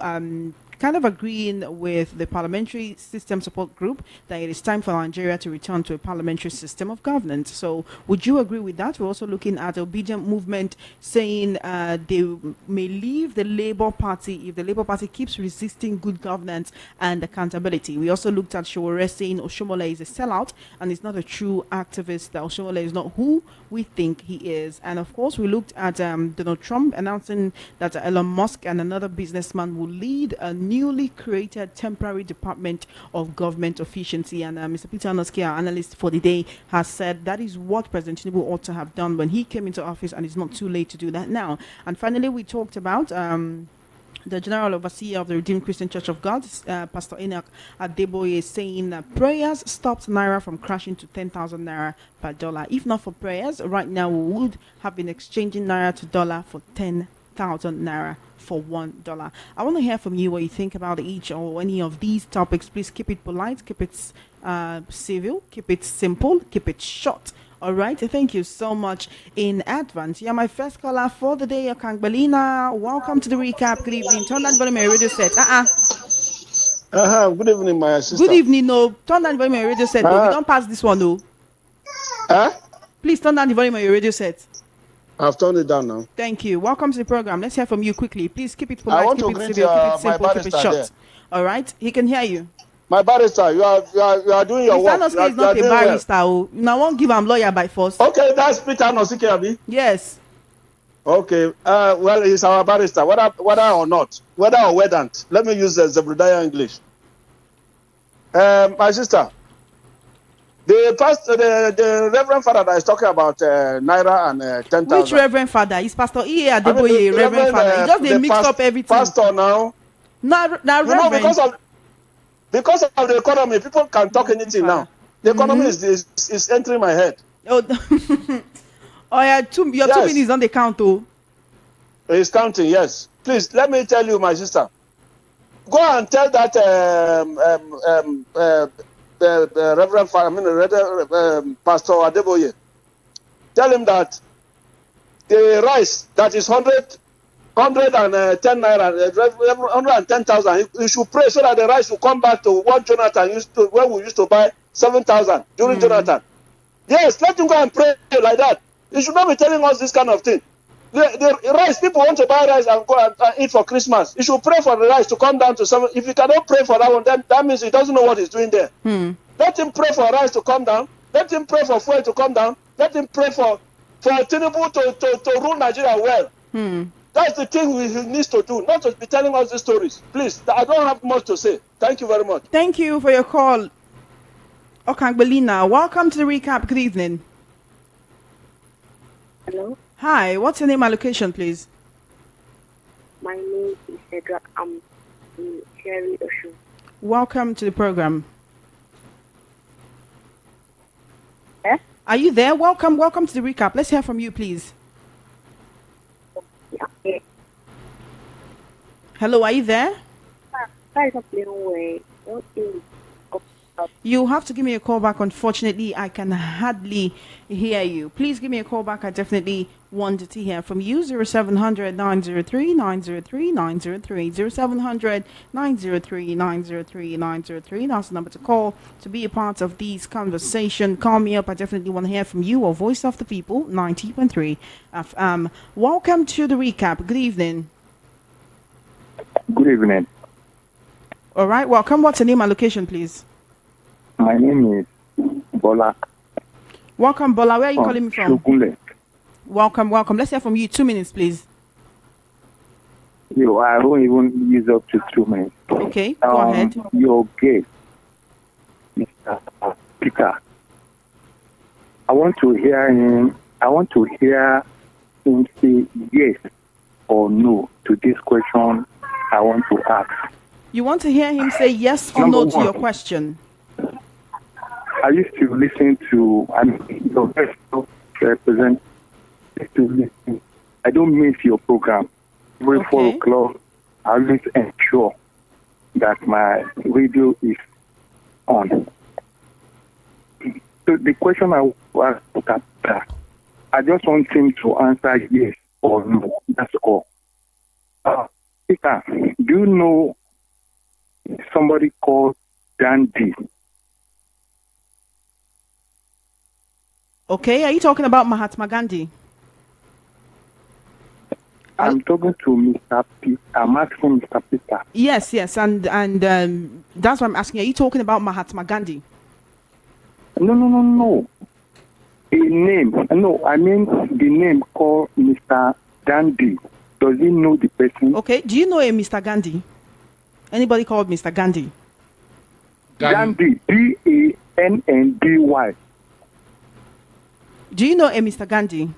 Speaker 1: kind of agreeing with the Parliamentary System Support Group that it is time for Nigeria to return to a parliamentary system of governance. So would you agree with that? We're also looking at the Obedient Movement saying they may leave the Labour Party if the Labour Party keeps resisting good governance and accountability. We also looked at Showore saying Oshomole is a sellout and is not a true activist, that Oshomole is not who we think he is. And of course, we looked at Donald Trump announcing that Elon Musk and another businessman will lead a newly created temporary department of government efficiency. And Mr. Peter Anoski, our analyst for the day, has said that is what President Tinubu ought to have done when he came into office, and it's not too late to do that now. And finally, we talked about the General Overseer of the Redeemed Christian Church of God, Pastor Enoch Adeboye, saying that prayers stopped Naira from crashing to 10,000 Naira per dollar. If not for prayers, right now we would have been exchanging Naira to dollar for 10,000 Naira for $1. I want to hear from you what you think about each or any of these topics. Please keep it polite, keep it civil, keep it simple, keep it short. All right, thank you so much in advance. You're my first caller for the day, Kangbelina. Welcome to the recap. Good evening. Turn that volume on your radio set.
Speaker 12: Good evening, my sister.
Speaker 1: Good evening. No, turn down the volume on your radio set. No, we don't pass this one, no. Please turn down the volume on your radio set.
Speaker 12: I've turned it down now.
Speaker 1: Thank you. Welcome to the program. Let's hear from you quickly. Please keep it polite, keep it civil, keep it simple, keep it short. All right, he can hear you.
Speaker 12: My barrister, you are doing your work.
Speaker 1: Mr. Nosike is not a barrister. Well. Now, won't give him lawyer by force.
Speaker 12: Okay, that's Peter Nosike, Abi.
Speaker 1: Yes.
Speaker 12: Okay. Well, he's our barrister, whether or not, whether or whether. Let me use Zebediah English. My sister, the Reverend Father that is talking about Naira and 10,000.
Speaker 1: Which Reverend Father? Is Pastor E. Adeboye Reverend Father? He just they mix up everything.
Speaker 12: Pastor now.
Speaker 1: Now Reverend.
Speaker 12: Know, because of the economy, people can talk anything now. The economy is entering my head.
Speaker 1: Oh, yeah, your 2 minutes on the count, too.
Speaker 12: It's counting, yes. Please, let me tell you, my sister. Go and tell that Reverend Father, Pastor Adeboye. Tell him that the rice that is 110 Naira, 110,000. You should pray so that the rice will come back to what Jonathan when we used to buy 7,000 during Jonathan. Yes, let him go and pray like that. He should not be telling us this kind of thing. The rice, people want to buy rice and go and eat for Christmas. You should pray for the rice to come down to 7. If you cannot pray for that one, then that means he doesn't know what he's doing there. Let him pray for rice to come down. Let him pray for fuel to come down. Let him pray for Tinubu to rule Nigeria well. That's the thing he needs to do, not to be telling us these stories. Please, I don't have much to say. Thank you very much.
Speaker 1: Thank you for your call, Okangbelina. Welcome to the recap. Good evening.
Speaker 13: Hello.
Speaker 1: Hi, what's your name and location, please?
Speaker 13: My name is Cedra. I'm in Sherry Oshu.
Speaker 1: Welcome to the program.
Speaker 13: Eh?
Speaker 1: Are you there? Welcome to the recap. Let's hear from you, please.
Speaker 13: Yeah.
Speaker 1: Hello, are you there? You have to give me a call back. Unfortunately, I can hardly hear you. Please give me a call back. I definitely wanted to hear from you. 0700 903 903 903 0700 903 903 903. That's the number to call to be a part of these conversation. Call me up. I definitely want to hear from you. Or Voice of the People 90.3 FM. Welcome to the recap. Good evening.
Speaker 14: Good evening.
Speaker 1: All right. Welcome. What's your name and location, please?
Speaker 14: My name is Bola.
Speaker 1: Welcome, Bola. Where are you calling me from?
Speaker 14: Shugule.
Speaker 1: Welcome. Let's hear from you. 2 minutes, please.
Speaker 14: I won't even use up to 2 minutes.
Speaker 1: Okay, go ahead.
Speaker 14: Your guest, Mr. Speaker. I want to hear him say yes or no to this question I want to ask.
Speaker 1: You want to hear him say yes or no to your question?
Speaker 14: I used to listen to, your guest represent. I don't miss your program. Every 4 o'clock, I always ensure that my radio is on. So the question I want to ask, I just want him to answer yes or no. That's all. Peter, do you know somebody called Nnamdi?
Speaker 1: Okay, are you talking about Mahatma Gandhi?
Speaker 14: I'm talking to Mr. Peter. I'm asking Mr. Peter.
Speaker 1: Yes, and that's what I'm asking. Are you talking about Mahatma Gandhi?
Speaker 14: No. A name. No, I mean the name called Mr. Gandhi. Does he know the person?
Speaker 1: Okay, do you know a Mr. Gandhi? Anybody called Mr. Gandhi?
Speaker 14: Gandhi. Ganndy.
Speaker 1: Do you know a Mr. Gandhi?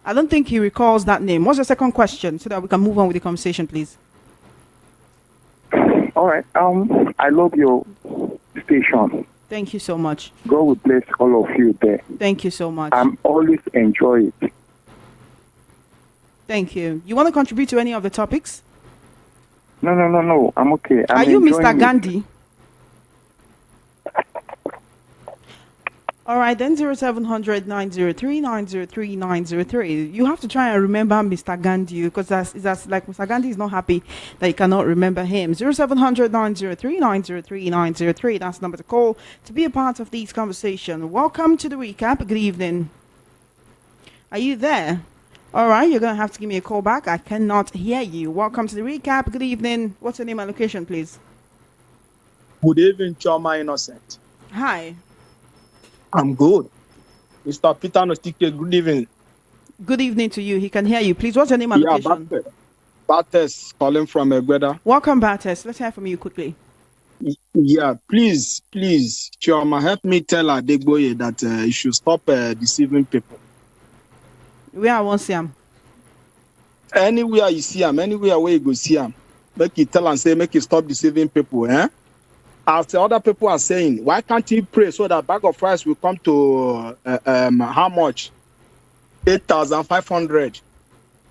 Speaker 1: I don't think he recalls that name. What's your second question so that we can move on with the conversation, please?
Speaker 14: All right. I love your station.
Speaker 1: Thank you so much.
Speaker 14: God will bless all of you there.
Speaker 1: Thank you so much.
Speaker 14: I'm always enjoy it.
Speaker 1: Thank you. You want to contribute to any of the topics?
Speaker 14: No. I'm okay.
Speaker 1: Are you Mr. Gandhi? All right, then 0700 903 903 903. You have to try and remember Mr. Gandhi because that's like Mr. Gandhi is not happy that you cannot remember him. 0700 903 903 903. That's the number to call to be a part of these conversations. Welcome to the recap. Good evening. Are you there? All right, you're going to have to give me a call back. I cannot hear you. Welcome to the recap. Good evening. What's your name and location, please?
Speaker 15: Good evening, Choma Innocent.
Speaker 1: Hi.
Speaker 15: I'm good. Mr. Peter Nostike, good evening.
Speaker 1: Good evening to you. He can hear you. Please, what's your name and location?
Speaker 15: Bates calling from Egbeda.
Speaker 1: Welcome, Bates. Let's hear from you quickly.
Speaker 15: Yeah, please, Choma, help me tell Adegboye that he should stop deceiving people.
Speaker 1: Where I want to see him?
Speaker 15: Anywhere you see him, anywhere where you go see him, make you tell and say, make you stop deceiving people, After other people are saying, why can't he pray so that bag of rice will come to how much? 8,500.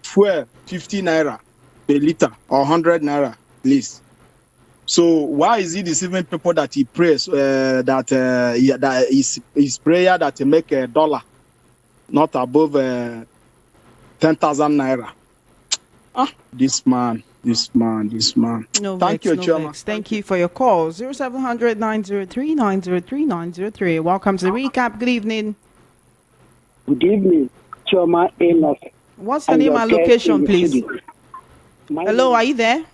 Speaker 15: Fuel 50 naira per liter or 100 naira, please. So why is he deceiving people that he prays that his prayer that he make $1 not above 10,000 naira? This man.
Speaker 1: No, thank you, Chairman. Thank you for your call. 0700 903 903 903. Welcome to the recap. Good evening.
Speaker 16: Good evening, Choma Amos.
Speaker 1: What's your name and location, please? Hello, are you there?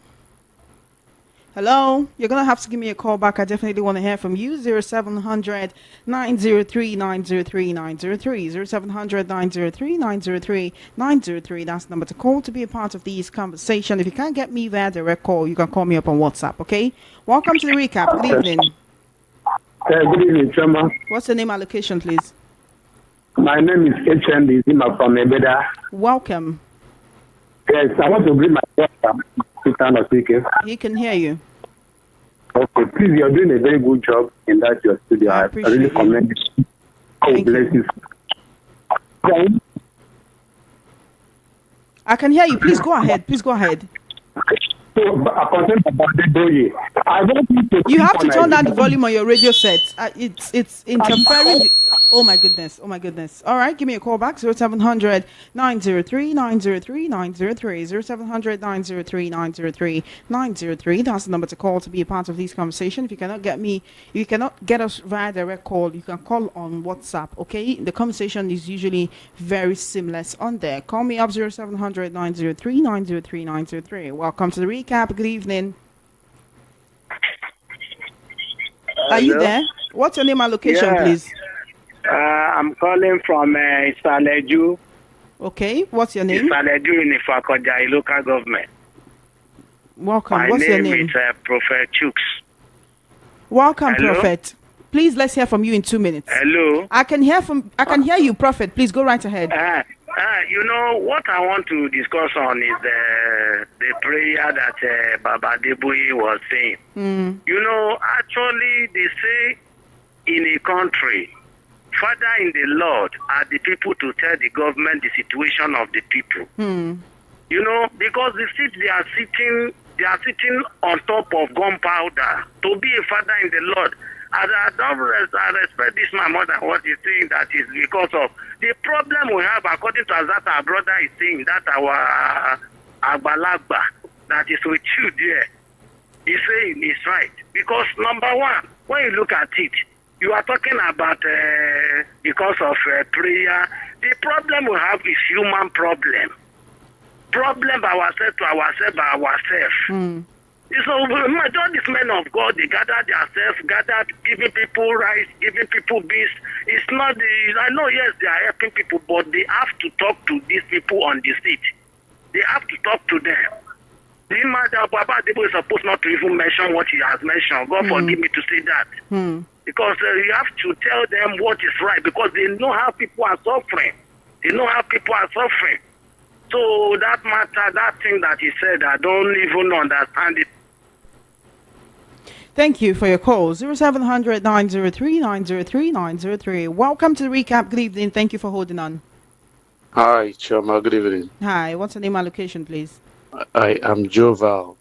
Speaker 1: Hello, you're going to have to give me a call back. I definitely want to hear from you. 0700 903 903 903. 0700 903 903 903. That's the number to call to be a part of these conversations. If you can't get me via direct call, you can call me up on WhatsApp, okay? Welcome to the recap. Good evening.
Speaker 16: Good evening, Choma.
Speaker 1: What's your name and location, please?
Speaker 16: My name is HND Zima from Ebeda.
Speaker 1: Welcome.
Speaker 16: Yes, I want to bring my daughter, Peter Nosike.
Speaker 1: He can hear you.
Speaker 16: Okay, please, you're doing a very good job in that your studio.
Speaker 1: I
Speaker 16: I really
Speaker 1: appreciate
Speaker 16: commend you. God bless you.
Speaker 1: I can hear you. Please go ahead. Please go ahead.
Speaker 16: So, concerning about the Doye, I want you to.
Speaker 1: You have to turn down the volume on your radio set. It's interfering. Oh my goodness. Oh my goodness. All right, give me a call back. 0700 903 903 903 0700 903 903 903. That's the number to call to be a part of this conversation. If you cannot get me, you cannot get us via direct call. You can call on WhatsApp. Okay, the conversation is usually very seamless on there. Call me up 0700 903 903 903. Welcome to the recap. Good evening. Are you there? What's your name and location, please?
Speaker 16: I'm calling from Saleju.
Speaker 1: Okay, what's your name?
Speaker 16: Saleju in Ifakoja, local government.
Speaker 1: Welcome. What's your name?
Speaker 16: My name is Prophet Chooks.
Speaker 1: Welcome,
Speaker 16: Hello?
Speaker 1: Prophet. Please, let's hear from you in 2 minutes.
Speaker 16: Hello.
Speaker 1: I can hear you, Prophet. Please go right ahead.
Speaker 16: You know what I want to discuss on is the prayer that Baba Deboye was saying. You know, actually, they say in a country, Father in the Lord are the people to tell the government the situation of the people. You know, because the seat they are sitting on top of gunpowder. To be a father in the Lord, I respect this man more than what he's saying. That is because of the problem we have, according to that our brother is saying, that our Agbalagba that is with you there. He's saying it's right. Because number one, when you look at it, you are talking about because of prayer. The problem we have is human problem. Problem by ourselves to ourselves by ourselves. So majority of men of God, they gather themselves, giving people rice, giving people beans. It's not I know, yes, they are helping people, but they have to talk to these people on the seat. They have to talk to them. The man that Baba Debo is supposed not to even mention what he has mentioned. God forgive me to say that. Because you have to tell them what is right, because they know how people are suffering. They know how people are suffering. So that matter, that thing that he said, I don't even understand it.
Speaker 1: Thank you for your call. 0700 903 903 903. Welcome to the recap. Good evening. Thank you for holding on.
Speaker 17: Hi, Choma. Good evening.
Speaker 1: Hi. What's the name and location, please?
Speaker 17: I am Joval.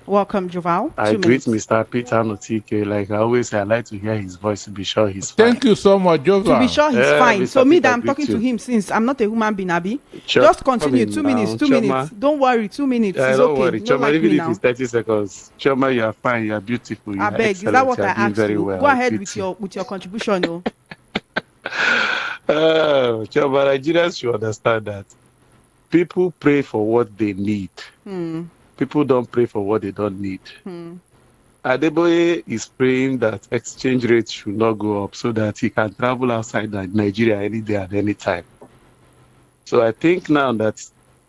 Speaker 1: Welcome, Joval.
Speaker 17: I greet Mr. Peter Notike. Like I always say, I like to hear his voice to be sure he's
Speaker 2: fine. Thank you so much, Joval.
Speaker 1: To be sure he's fine.
Speaker 17: Mr.
Speaker 1: So me
Speaker 17: Peter,
Speaker 1: that I'm talking to him since I'm not a human being, Abi.
Speaker 17: Sure.
Speaker 1: Just continue. 2 minutes. 2 minutes. Don't worry. 2 minutes.
Speaker 17: Yeah,
Speaker 1: it's
Speaker 17: don't
Speaker 1: okay.
Speaker 17: worry.
Speaker 1: No,
Speaker 17: Choma,
Speaker 1: like
Speaker 17: even
Speaker 1: me
Speaker 17: if
Speaker 1: now.
Speaker 17: it's 30 seconds. Choma, you are fine. You are beautiful. You
Speaker 1: I
Speaker 17: are
Speaker 1: beg.
Speaker 17: excellent.
Speaker 1: Is that what
Speaker 17: you
Speaker 1: I
Speaker 17: are doing
Speaker 1: asked
Speaker 17: very
Speaker 1: you?
Speaker 17: well.
Speaker 1: Go ahead with your contribution, no.
Speaker 17: Choma, Nigerians should understand that people pray for what they need. People don't pray for what they don't need. Adeboye is praying that exchange rates should not go up so that he can travel outside Nigeria any day at any time. So I think now that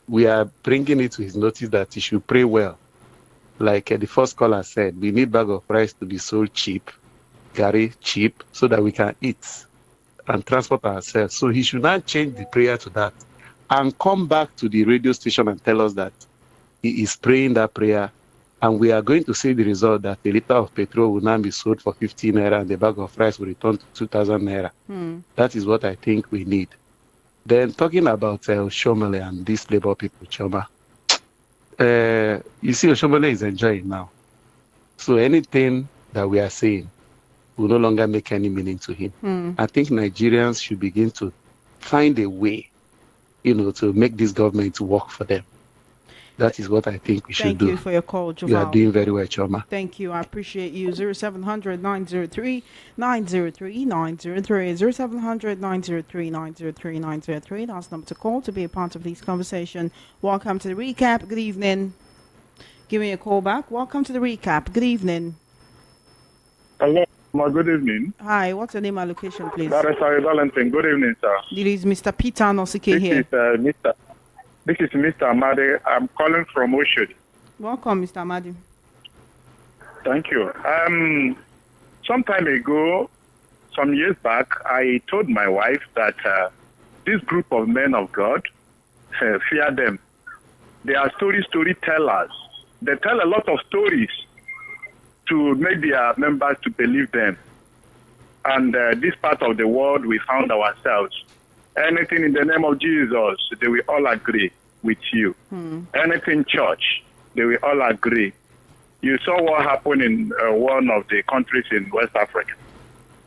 Speaker 17: we are bringing it to his notice that he should pray well. Like the first caller said, we need bag of rice to be sold cheap, Gary cheap, so that we can eat and transport ourselves. So he should not change the prayer to that and come back to the radio station and tell us that he is praying that prayer, and we are going to see the result that a liter of petrol will now be sold for 15 naira and the bag of rice will return to 2,000 naira. That is what I think we need. Then talking about Oshomole and these labor people, Choma, you see Oshomole is enjoying now. So anything that we are saying will no longer make any meaning to him. I think Nigerians should begin to find a way, to make this government work for them. That is what I think we should do.
Speaker 1: Thank you for your call, Joval.
Speaker 17: You are doing very well, Choma.
Speaker 1: Thank you. I appreciate you. 0700 903 903 903 0700 903 903 903. That's the number to call to be a part of this conversation. Welcome to the recap. Good evening. Give me a call back. Welcome to the recap. Good evening.
Speaker 18: Hello. Good evening.
Speaker 1: Hi. What's your name and location, please?
Speaker 18: That is Valentine. Good evening, sir.
Speaker 1: It is Mr. Peter Nosike here.
Speaker 18: This is Mr. Amadi. I'm calling from Oshodi.
Speaker 1: Welcome, Mr. Amadi.
Speaker 18: Thank you. Some time ago, some years back, I told my wife that this group of men of God, fear them. They are storytellers. They tell a lot of stories to make their members to believe them. And this part of the world we found ourselves. Anything in the name of Jesus, they will all agree with you. Anything church, they will all agree. You saw what happened in one of the countries in West Africa,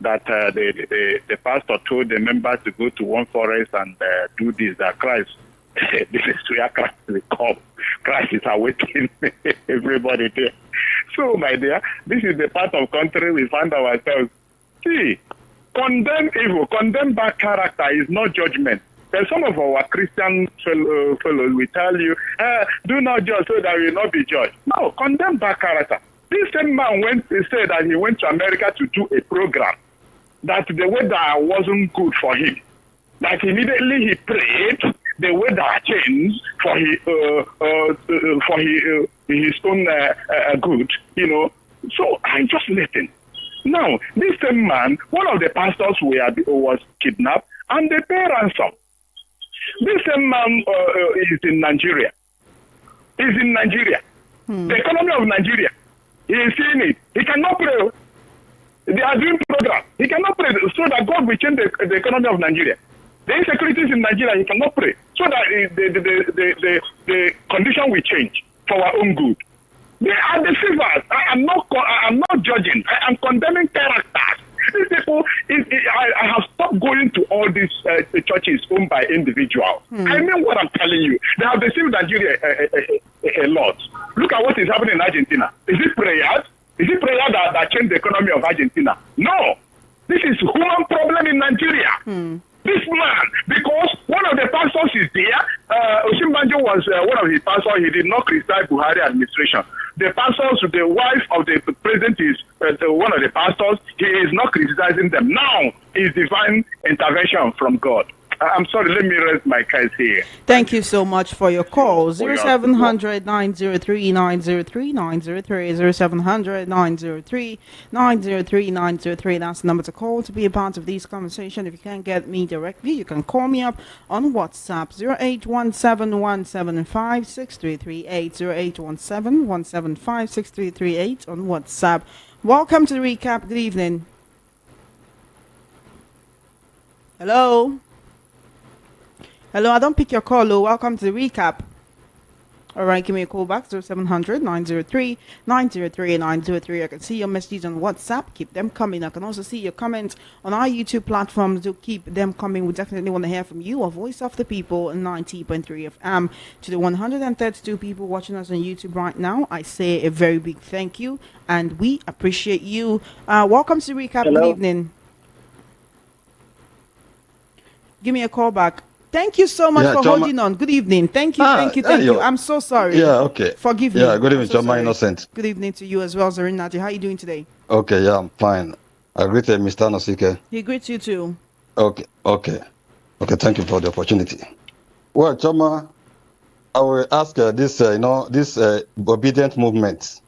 Speaker 18: that the pastor told the members to go to one forest and do this, that Christ, this is where Christ will come. Christ is awaiting everybody there. So, my dear, this is the part of country we find ourselves. See, condemn evil, condemn bad character is not judgment. Then some of our Christian fellows will tell you, do not judge so that you will not be judged. No, condemn bad character. This same man said that he went to America to do a program, that the weather wasn't good for him. That immediately he prayed, the weather changed for his own good, you know. So I just listened. Now, this same man, one of the pastors was kidnapped and they pay ransom. This same man is in Nigeria. He's in Nigeria. The economy of Nigeria. He is seeing it. He cannot pray. They are doing program. He cannot pray so that God will change the economy of Nigeria. The insecurities in Nigeria, he cannot pray so that the condition will change for our own good. They are deceivers. I am not judging. I am condemning characters. These people, I have stopped going to all these churches owned by individuals. I mean what I'm telling you. They have deceived Nigeria a lot. Look at what is happening in Argentina. Is it prayers? Is it prayer that changed the economy of Argentina? No. This is human problem in Nigeria. This man, because one of the pastors is there, Osinbajo was one of the pastors, he did not criticize Buhari administration. The pastors, the wife of the president is one of the pastors, he is not criticizing them. Now is divine intervention from God. I'm sorry, let me rest my case here.
Speaker 1: Thank you so much for your call. 0700 903 903 903 0700 903 903 903. That's the number to call to be a part of this conversation. If you can't get me directly, you can call me up on WhatsApp 0817 175 6338 0817 175 6338 on WhatsApp. Welcome to the recap. Good evening. Hello. Hello, I don't pick your call. Oh, welcome to the recap. All right, give me a call back 0700 903 903 903. I can see your messages on WhatsApp. Keep them coming. I can also see your comments on our YouTube platforms. Do keep them coming. We definitely want to hear from you. A voice of the people, 90.3 FM. To the 132 people watching us on YouTube right now, I say a very big thank you, and we appreciate you. Welcome to the recap.
Speaker 19: Hello.
Speaker 1: Good evening. Give me a call back. Thank you so much for holding on. Good evening. Thank you. Thank you. I'm so sorry.
Speaker 19: Yeah, okay.
Speaker 1: Forgive me.
Speaker 19: Yeah, good evening, Choma Innocent.
Speaker 1: Good evening to you as well, Nnamdi. How are you doing today?
Speaker 19: Okay, yeah, I'm fine. I greet Mr. Nosike.
Speaker 1: He greets you too.
Speaker 19: Okay, thank you for the opportunity. Well, Choma, I will ask this obedient movement.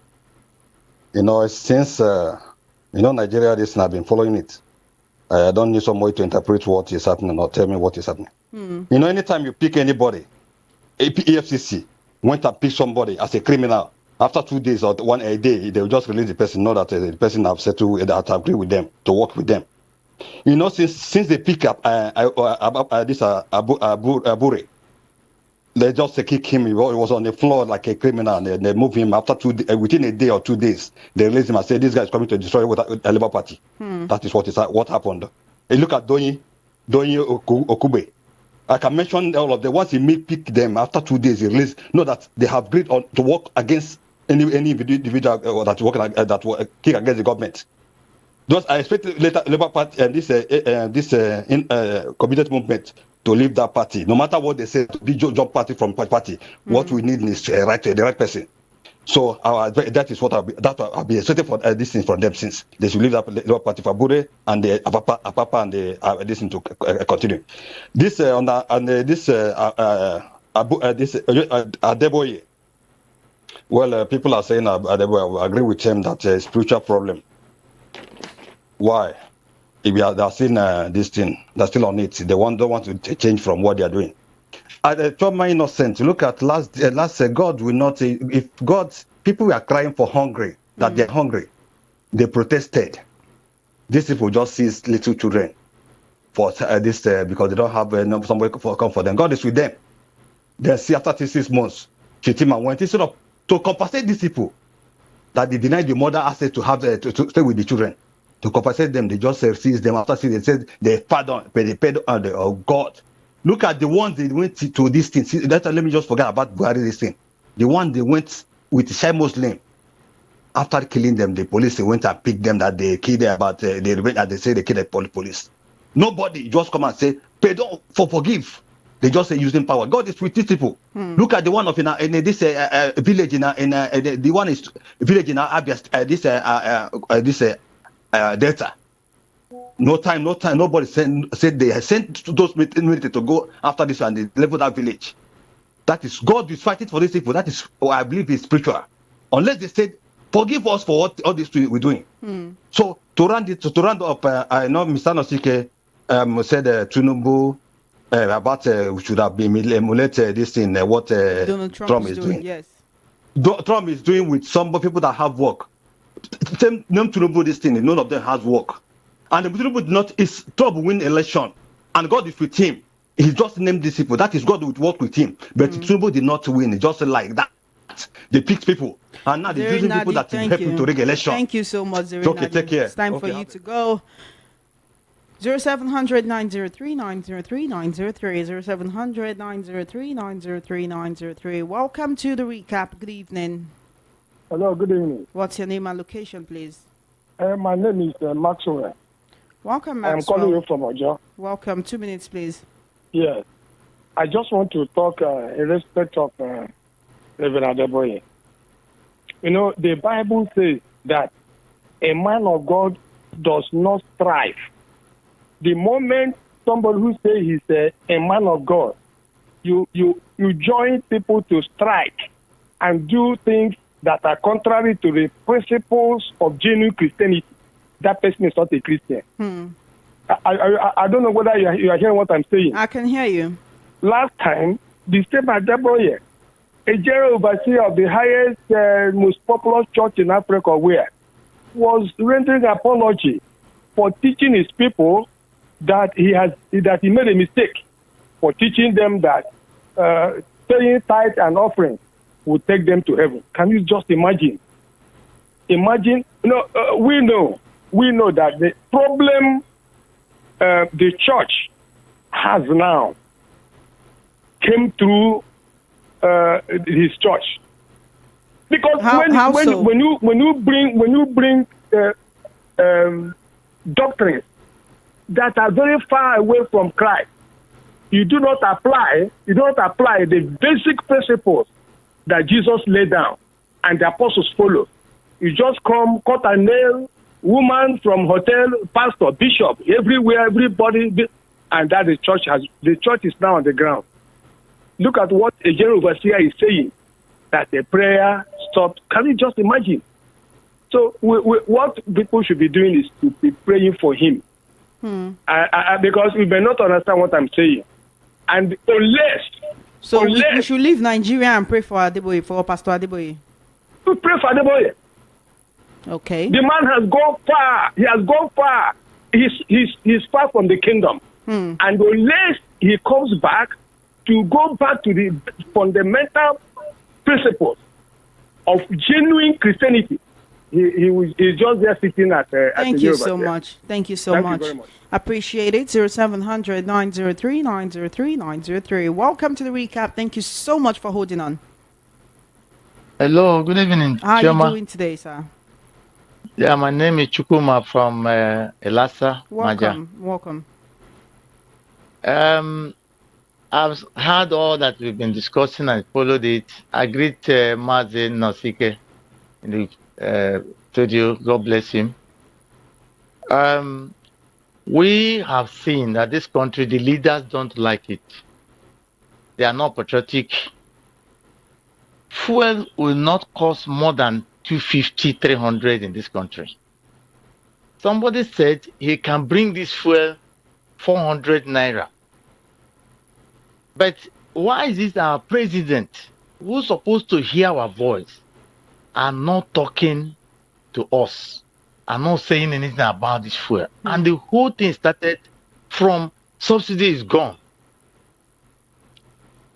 Speaker 19: Since Nigeria, I've been following it. I don't need some way to interpret what is happening or tell me what is happening. Anytime you pick anybody, EFCC went and pick somebody as a criminal, after 2 days or a day, they will just release the person, know that the person have settled, that agree with them, to work with them. Since they pick up this Abure, they just kick him. He was on the floor like a criminal, and they move him after within a day or 2 days. They release him and say, this guy is coming to destroy the Labour Party. That is what happened. And look at Donyi Okube. I can mention all of them. Once he pick them, after 2 days, he release. Know that they have agreed to work against any individual that will kick against the government. Thus, I expect later Labour Party and this committed movement to leave that party. No matter what they say, to be jump party from party. What we need is the right person. So that is what I'll be expecting for this thing from them, since they should leave that Labour Party for Bure and the Apapa and the this thing to continue. This Adeboye. Well, people are saying Adeboye. I agree with him that a spiritual problem. Why? If they are seeing this thing, they're still on it. They don't want to change from what they are doing. Trauma innocent. Look at last God will not, if God, people were crying for hungry, that they're hungry. They protested. These people just see little children for this because they don't have somebody for come for them. God is with them. Then see after 6 months, Chitima went instead of to compensate these people that they denied the mother access to have to stay with the children. To compensate them, they just seized them after they said they paid on the God. Look at the ones they went to this thing. See, let me just forget about Buhari this thing. The one they went with Shai Muslim. After killing them, the police went and picked them that they killed them, but they say they killed the police. Nobody just come and say, pay don't forgive. They just say using power. God is with these people. Look at the one of in this village the one is village in Abia, this Delta. No time. Nobody said they sent those military to go after this and they level that village. That is God is fighting for these people. That is, I believe, is spiritual. Unless they said, forgive us for what all this we're doing. So to round up, I know Mr. Nosike said Tinubu about we should have been emulated this thing what
Speaker 1: Donald Trump is doing. Yes,
Speaker 19: Trump is doing with some people that have work. Same name Tinubu this thing. None of them has work, and the Tinubu not is Trump win election, and God is with him. He just named these people. That is God would work with him, but Tinubu did not win. It's just like that. They picked people, and now they're using people that help him to rig election.
Speaker 1: Thank you so much, Zeri.
Speaker 19: Okay, take care.
Speaker 1: It's time for you to go. 0700 903 903 903 0700 903 903 903. Welcome to the recap. Good evening.
Speaker 20: Hello, good evening.
Speaker 1: What's your name and location, please?
Speaker 20: My name is Maxwell.
Speaker 1: Welcome, Maxwell.
Speaker 20: I'm calling you from Ojo.
Speaker 1: Welcome. 2 minutes, please.
Speaker 20: Yes. I just want to talk in respect of Reverend Adeboye. You know, the Bible says that a man of God does not strive. The moment somebody who says he's a man of God, you join people to strike and do things that are contrary to the principles of genuine Christianity, that person is not a Christian. I don't know whether you are hearing what I'm saying.
Speaker 1: I can hear you.
Speaker 20: Last time, the same Adeboye, a general overseer of the highest, most popular church in Africa, was rendering apology for teaching his people that he made a mistake, for teaching them that paying tithe and offering would take them to heaven. Can you just imagine? Imagine, we know that the problem the church has now came through his church, because when you bring doctrines that are very far away from Christ, you do not apply the basic principles that Jesus laid down and the apostles follow. You just come, cut a nail, woman from hotel, pastor, bishop, everywhere, everybody, and that the church is now on the ground. Look at what a general overseer is saying, that the prayer stopped. Can you just imagine? So what people should be doing is to be praying for him. Because we may not understand what I'm saying. And
Speaker 1: we should leave Nigeria and pray for Adeboye, for Pastor Adeboye.
Speaker 20: To pray for Adeboye.
Speaker 1: Okay.
Speaker 20: The man has gone far. He has gone far. He's far from the kingdom. And unless he comes back to go back to the fundamental principles of genuine Christianity, he's just there sitting at
Speaker 1: Thank you so much. Thank you so much. Appreciate it. 0700 903 903 903. Welcome to the recap. Thank you so much for holding on.
Speaker 21: Hello, good evening.
Speaker 1: How are you doing today, sir?
Speaker 21: Yeah, my name is Chukuma from Elasa.
Speaker 1: Welcome.
Speaker 21: I've heard all that we've been discussing and followed it. I greet Mazen Nosike in the studio. God bless him. We have seen that this country, the leaders don't like it. They are not patriotic. Fuel will not cost more than 250, 300 in this country. Somebody said he can bring this fuel 400 naira. But why is it our president, who's supposed to hear our voice, are not talking to us, are not saying anything about this fuel? And the whole thing started from subsidy is gone.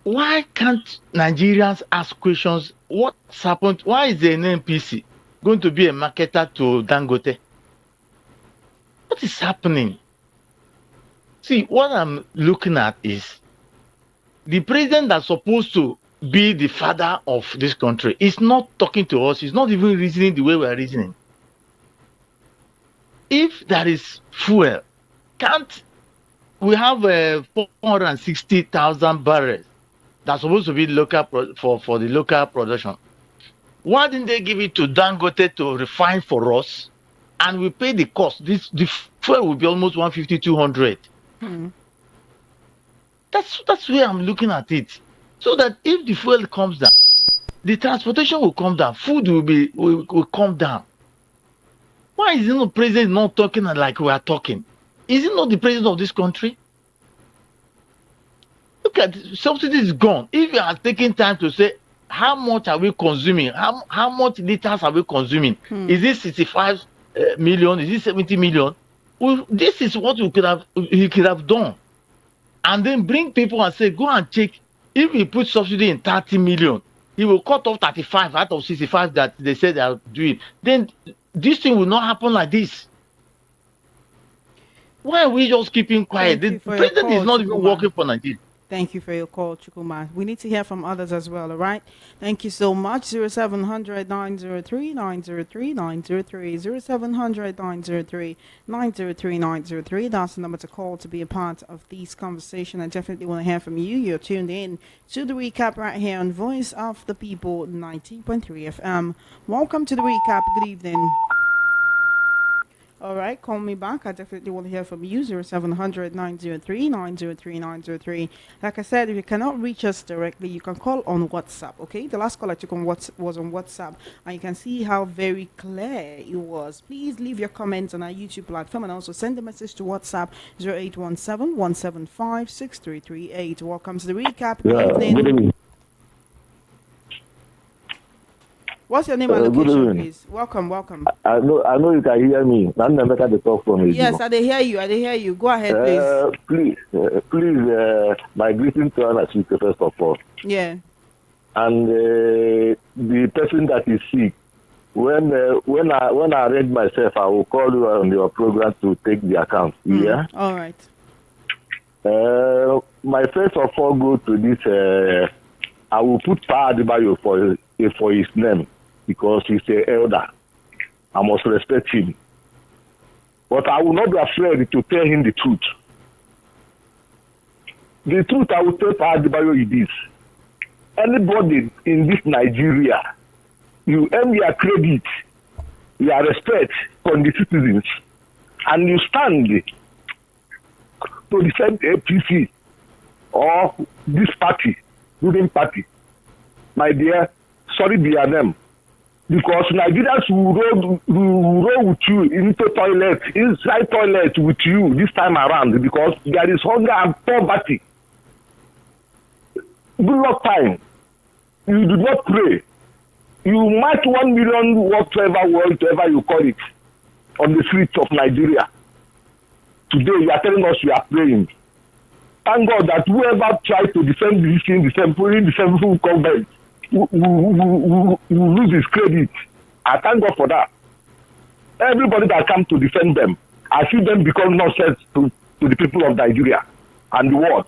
Speaker 21: Why can't Nigerians ask questions? What's happened? Why is the NNPC going to be a marketer to Dangote? What is happening? See, what I'm looking at is the president that's supposed to be the father of this country is not talking to us. He's not even reasoning the way we are reasoning. If there is fuel, can't we have 460,000 barrels that's supposed to be local for the local production? Why didn't they give it to Dangote to refine for us, and we pay the cost? The fuel will be almost 150, 200. That's where I'm looking at it. So that if the fuel comes down, the transportation will come down, food will come down. Why is the president not talking like we are talking? Is he not the president of this country? Look at subsidy is gone. If you are taking time to say how much are we consuming, how much liters are we consuming? Is it 65 million? Is it 70 million? Well, this is what he could have done, and then bring people and say, go and check. If he put subsidy in 30 million, he will cut off 35 out of 65 that they said they are doing. Then this thing will not happen like this. Why are we just keeping quiet? The president is not even working for Nigeria.
Speaker 1: Thank you for your call, Chukuma. We need to hear from others as well, all right? Thank you so much. 0700 903 903 903 0700 903 903 903. That's the number to call to be a part of this conversation. I definitely want to hear from you. You're tuned in to the recap right here on Voice of the People 90.3 FM. Welcome to the recap. Good evening. All right, call me back. I definitely want to hear from you. 0700 903 903 903. Like I said, if you cannot reach us directly, you can call on WhatsApp. Okay, the last call I took on was on WhatsApp, and you can see how very clear it was. Please leave your comments on our YouTube platform and also send a message to WhatsApp 0817 175 6338. Welcome to the recap. Good evening. What's your name and location, please? Welcome.
Speaker 3: I know you can hear me. I'm never the talk from you.
Speaker 1: Yes, I hear you. Go ahead, please.
Speaker 3: Please, my greeting to Anna first of all.
Speaker 1: Yeah.
Speaker 3: And the person that is sick, when I arrange myself, I will call you on your program to take the account. Yeah.
Speaker 1: All right.
Speaker 3: My first of all go to this. I will put Pa Adebayo for his name, because he's an elder. I must respect him. But I will not be afraid to tell him the truth. The truth I will tell Pa Adebayo is this. Anybody in this Nigeria, you earn your credit, your respect from the citizens, and you stand to defend APC or this party, ruling party, my dear, sorry be your name. Because Nigerians will roll with you into toilet, inside toilet with you this time around, because there is hunger and poverty. Do not time. You do not pray. You might 1 million whatever you call it on the streets of Nigeria. Today you are telling us you are praying. Thank God that whoever tried to defend this thing, the same full government, will lose his credit. I thank God for that. Everybody that comes to defend them, I see them become nonsense to the people of Nigeria and the world.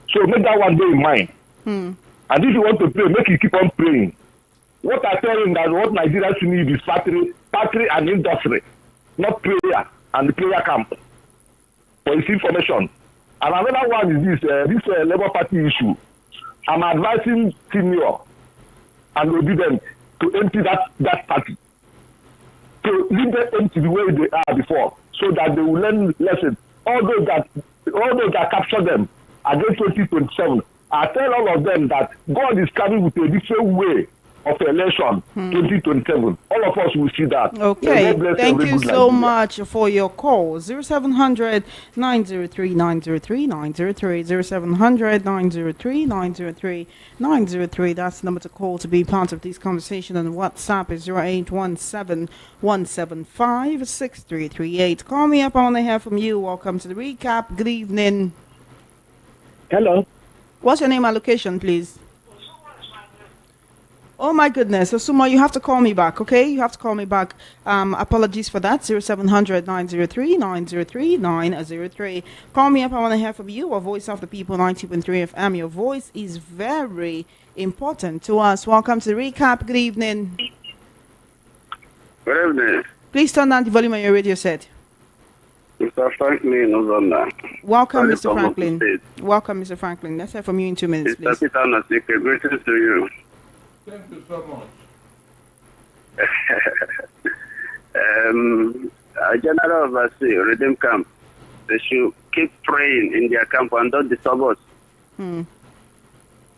Speaker 3: So make that one day in mind. And if you want to pray, make you keep on praying. What I tell him that what Nigerians need is factory and industry, not prayer and the prayer camp. For his information. And another one is this Labour Party issue. I'm advising senior and obedient to empty that party. To leave them empty the way they are before, so that they will learn lessons. All those that capture them against 2027, I tell all of them that God is coming with a different way of election 2027. All of us will see that.
Speaker 1: Okay,
Speaker 3: God bless
Speaker 1: thank
Speaker 3: every
Speaker 1: you
Speaker 3: good
Speaker 1: so
Speaker 3: Nigeria.
Speaker 1: much for your call. 0700 903 903 903 0700 903 903 903. That's the number to call to be part of this conversation. And WhatsApp is 0817 175 6338. Call me up. I want to hear from you. Welcome to the recap. Good evening.
Speaker 7: Hello.
Speaker 1: What's your name and location, please? Oh my goodness, Osuma, you have to call me back, okay? You have to call me back. Apologies for that. 0700 903 903 903. Call me up. I want to hear from you. A Voice of the People, 90.3 FM. Your voice is very important to us. Welcome to the recap. Good evening.
Speaker 22: Good evening.
Speaker 1: Please turn down the volume on your radio set.
Speaker 22: Mr. Franklin Ozona.
Speaker 1: Welcome, Mr. Franklin. Welcome, Mr. Franklin. Let's hear from you in 2 minutes, please.
Speaker 22: Mr. Peter Nasike, greetings to you.
Speaker 2: Thank you so much.
Speaker 22: General Overseer, Redeem Camp, they should keep praying in their camp and don't disturb us.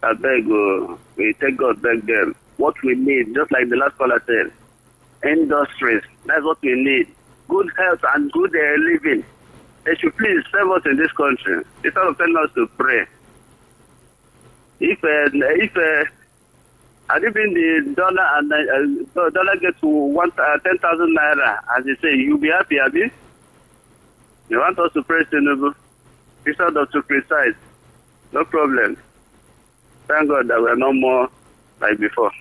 Speaker 22: I beg, we take God back them. What we need, just like the last caller said, industries, that's what we need. Good health and good living. They should please serve us in this country instead of telling us to pray. If had it been the dollar and dollar gets to 10,000 naira, as they say, you'll be happy, Abi? You want us to praise Tinubu instead of to criticize? No problem. Thank God that we are no more like before.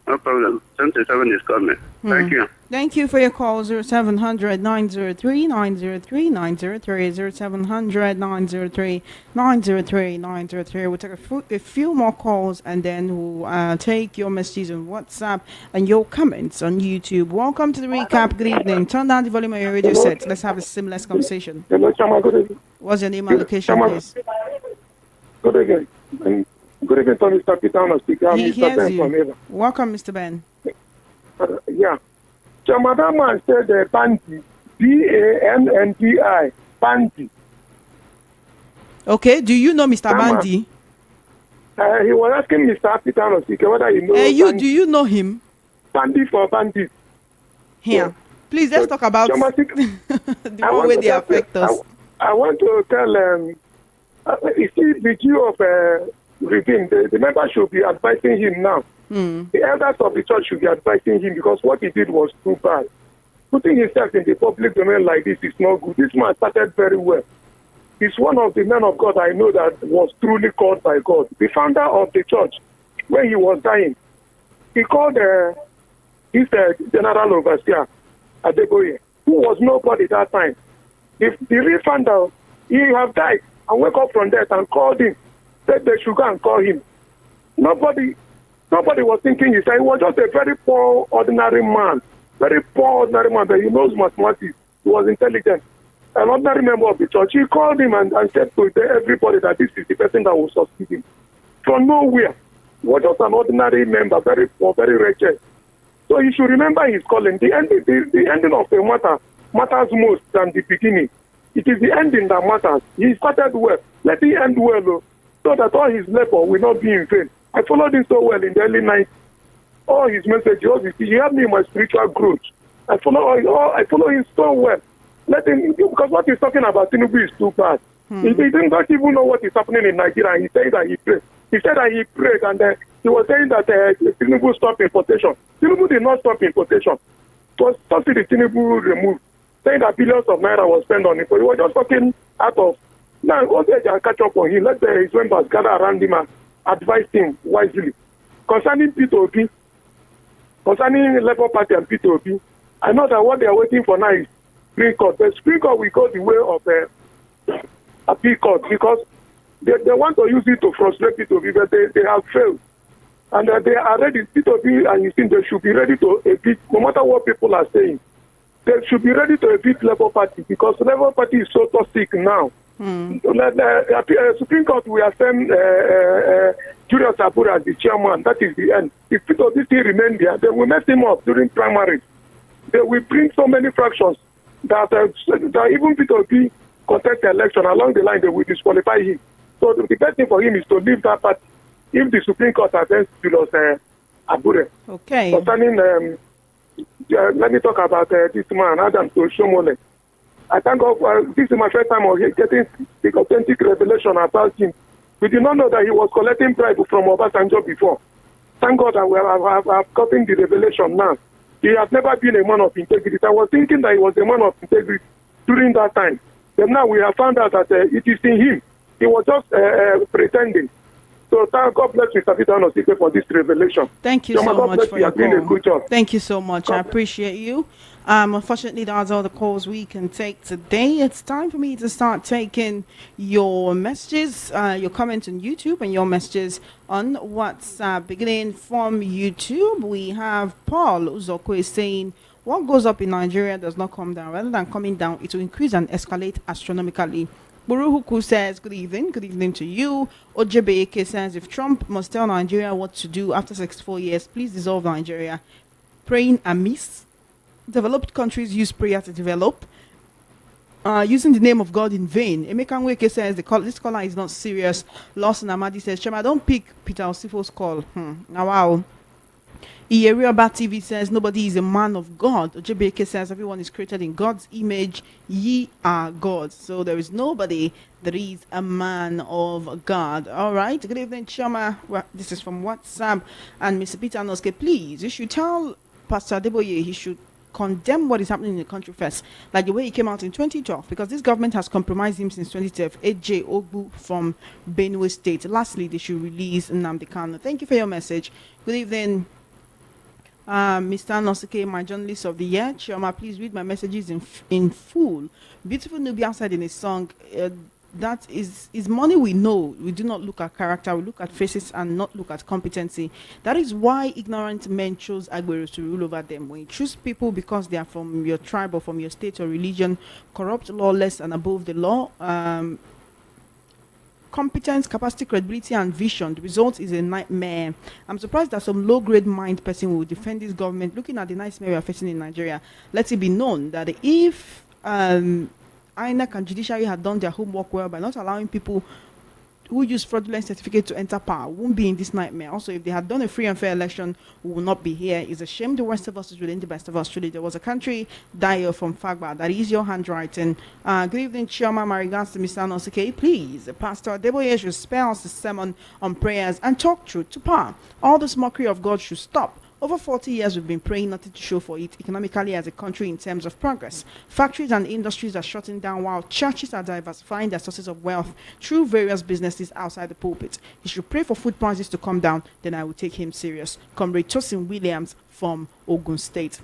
Speaker 22: No problem. 77 is coming. Thank you.
Speaker 1: Thank you for your call. 0700 903 903 903 0700 903 903 903. We'll take a few more calls and then we'll take your messages on WhatsApp and your comments on YouTube. Welcome to the recap. Good evening. Turn down the volume of your radio set. Let's have a seamless conversation.
Speaker 7: Hello, Chama. Good evening.
Speaker 1: What's your name and location, please?
Speaker 7: Good evening. Good evening to Mr. Peter.
Speaker 1: He hears you. Welcome, Mr. Ben.
Speaker 7: Yeah. Chama, that man said Banti. Banti. Banti.
Speaker 1: Okay, do you know Mr. Bandi?
Speaker 7: He was asking Mr. Peter Nosike whether he knows.
Speaker 1: Do you know him?
Speaker 7: Bandi for bandit.
Speaker 1: Here. Yeah. Please, let's talk about the one way they affect us.
Speaker 7: I want to tell you see the Jew of Redeem, the members should be advising him now. The elders of the church should be advising him because what he did was too bad. Putting himself in the public domain like this is not good. This man started very well. He's one of the men of God I know that was truly called by God. The founder of the church, when he was dying, he called his general overseer, Adeboye, who was nobody that time. If the real founder, he have died and wake up from death and called him, said they should go and call him. Nobody was thinking he was just a very poor, ordinary man. Very poor, ordinary man, but he knows mathematics. He was intelligent. An ordinary member of the church. He called him and said to everybody that this is the person that will succeed him. From nowhere. He was just an ordinary member, very poor, very wretched. So he should remember his calling. The ending of the matter matters most than the beginning. It is the ending that matters. He started well. Let him end well, so that all his labor will not be in vain. I followed him so well in the early 90s. All his messages, he helped me in my spiritual growth. I follow him so well. Let him, because what he's talking about Tinubu is too bad. He didn't even know what is happening in Nigeria. He said that he prayed. He said that he prayed and he was saying that Tinubu stopped importation. Tinubu did not stop importation. It was subsidy Tinubu removed, saying that billions of naira was spent on it. But he was just talking out of, now, what they can catch up on him. Let his members gather around him and advise him wisely. Concerning P2P, concerning Labour Party and P2P, I know that what they are waiting for now is Supreme Court. The Supreme Court will go the way of appeal court because they want to use it to frustrate P2P, but they have failed. And they are ready, P2P, and you think they should be ready to evict, no matter what people are saying, they should be ready to evict Labour Party because Labour Party is so toxic now. The Supreme Court will assign Julius Abura as the chairman. That is the end. If P2P still remain there, they will mess him up during primaries. They will bring so many fractions that even P2P contest the election along the line, they will disqualify him. So the best thing for him is to leave that party. If the Supreme Court attends Julius Abure.
Speaker 1: Okay.
Speaker 7: Concerning, let me talk about this man, Adam Shomole. I thank God for this is my first time of getting the authentic revelation about him. We did not know that he was collecting bribe from Obasanjo before. Thank God that we have gotten the revelation now. He has never been a man of integrity. I was thinking that he was a man of integrity during that time. But now we have found out that it is in him. He was just pretending. So thank God bless Mr. Peter Onosike for this revelation.
Speaker 1: Thank you so much for your
Speaker 7: doing a good
Speaker 1: call.
Speaker 7: job.
Speaker 1: Thank you so much. I appreciate you. Unfortunately, that's all the calls we can take today. It's time for me to start taking your messages, your comments on YouTube, and your messages on WhatsApp. Beginning from YouTube, we have Paul Uzokwe saying, what goes up in Nigeria does not come down. Rather than coming down, it will increase and escalate astronomically. Buruhuku says, good evening to you. NJBJ says, if Trump must tell Nigeria what to do after 64 years, please dissolve Nigeria. Praying amiss. Developed countries use prayer to develop. Using the name of God in vain. Emeka Nweke says, this caller is not serious. Lawson Amadi says, Chema, don't pick Peter Osifo's call. Now, wow. Iyerioba TV says, nobody is a man of God. NJBJ says, everyone is created in God's image. Ye are gods. So there is nobody that is a man of God. All right. Good evening, Chema. Well, this is from WhatsApp. And Mr. Peter Noske, please, you should tell Pastor Adeboye he should condemn what is happening in the country first, like the way he came out in 2012, because this government has compromised him since 2012. AJ Ogbu from Benue State. Lastly, they should release Nnamdi Kanu. Thank you for your message. Good evening, Mr. Nosuke, my journalist of the year. Chioma, please read my messages in full. Beautiful Nubi outside in a song. That is money we know. We do not look at character, we look at faces and not look at competency. That is why ignorant men chose Agberos to rule over them. When you choose people because they are from your tribe or from your state or religion, corrupt, lawless, and above the law, competence, capacity, credibility, and vision, the result is a nightmare. I'm surprised that some low-grade mind person will defend this government. Looking at the nightmare we are facing in Nigeria, let it be known that if INEC and judiciary had done their homework well by not allowing people who use fraudulent certificate to enter power, we won't be in this nightmare. Also, if they had done a free and fair election, we will not be here. It's a shame the worst of us is within the best of us. Truly, there was a country Dio from Fagba. That is your handwriting. Good evening, Chioma. My regards to Mr. Nosuke. Please, Pastor Adeboye should spare us the sermon on prayers and talk truth to power. All this mockery of God should stop. Over 40 years, we've been praying nothing to show for it economically as a country in terms of progress. Factories and industries are shutting down while churches are diversifying their sources of wealth through various businesses outside the pulpit. He should pray for food prices to come down, then I will take him serious. Comrade Tosin Williams from Ogun State.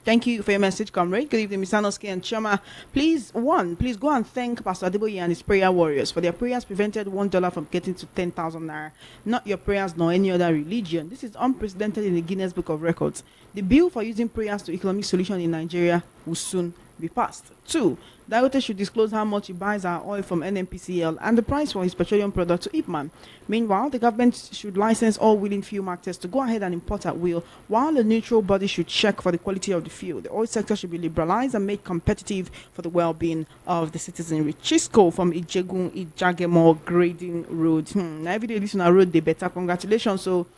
Speaker 1: Thank you for your message, comrade. Good evening, Mr. Nosuke and Choma. Please go and thank Pastor Adeboye and his prayer warriors for their prayers prevented $1 from getting to 10,000 naira. Not your prayers nor any other religion. This is unprecedented in the Guinness Book of Records. The bill for using prayers to economic solution in Nigeria will soon be passed. 2. Dangote should disclose how much he buys our oil from NNPCL and the price for his petroleum product to Ipman. Meanwhile, the government should license all willing fuel marketers to go ahead and import at will, while a neutral body should check for the quality of the fuel. The oil sector should be liberalized and made competitive for the well-being of the citizenry. Chisco from Ijegun Ijagemo Grading Road. Every day this on a road, they better. Congratulations. So,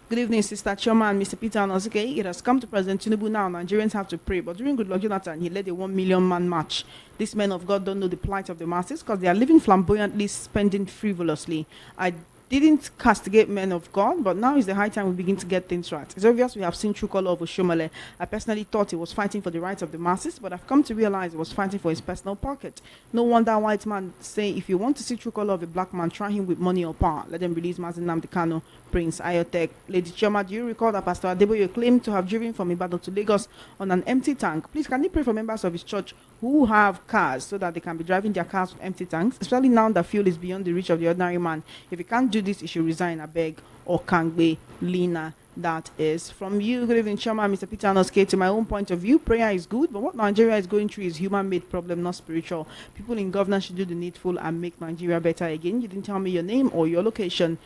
Speaker 1: good evening, Sister Choma and Mr. Peter Nosuke. It has come to President Tinubu now. Nigerians have to pray. But during Goodluck Jonathan, he led a 1 million man march. These men of God don't know the plight of the masses because they are living flamboyantly, spending frivolously. I didn't castigate men of God, but now is the high time we begin to get things right. It's obvious we have seen true color of Oshomole. I personally thought he was fighting for the rights of the masses, but I've come to realize he was fighting for his personal pocket. No wonder white man say, if you want to see true color of a black man, try him with money or power. Let them release Mazi Nnamdi Kanu, Prince Ayotek. Lady Chioma, do you recall that Pastor Adeboye claimed to have driven from Ibadan to Lagos on an empty tank? Please, can you pray for members of his church who have cars so that they can be driving their cars with empty tanks, especially now that fuel is beyond the reach of the ordinary man? If he can't do this, he should resign, I beg. Or Kangbe Lina. That is from you. Good evening, Chama, Mr. Peter Nosuke. To my own point of view, prayer is good, but what Nigeria is going through is human-made problem, not spiritual. People in governance should do the needful and make Nigeria better again. You didn't tell me your name or your location.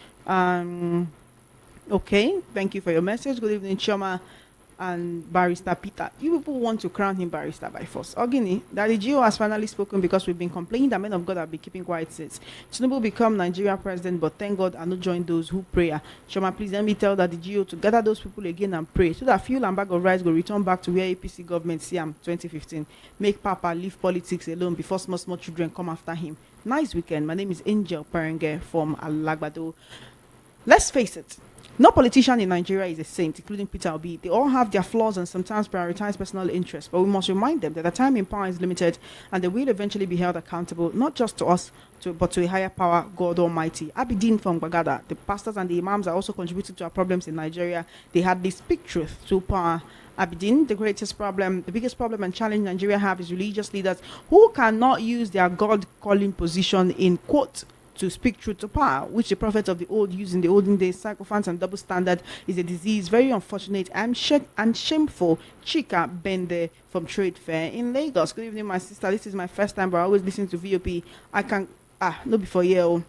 Speaker 1: Okay, thank you for your message. Good evening, Chama. and Barrister Peter. You people want to crown him barrister by force. Ogini, Daddy Gio has finally spoken because we've been complaining that men of God have been keeping quiet since Tinubu become Nigeria president, but thank God I not join those who pray. Shoma, please let me tell Daddy Gio to gather those people again and pray so that fuel and bag of rice will return back to where APC government CM 2015. Make Papa leave politics alone before small children come after him. Nice weekend. My name is Angel Perenge from Alagbado. Let's face it. No politician in Nigeria is a saint, including Peter Obi. They all have their flaws and sometimes prioritize personal interests, but we must remind them that the time in power is limited and they will eventually be held accountable, not just to us, but to a higher power, God Almighty. Abidin from Bagada, the pastors and the imams are also contributing to our problems in Nigeria. They hardly speak truth to power. Abidin, the biggest problem and challenge Nigeria have is religious leaders who cannot use their God-calling position in quote to speak truth to power, which the prophets of the old used in the olden days. Sycophants and double standard is a disease, very unfortunate and shameful. Chika Bende from Trade Fair in Lagos. Good evening, my sister. This is my first time, but I always listen to VOP. I can no before you.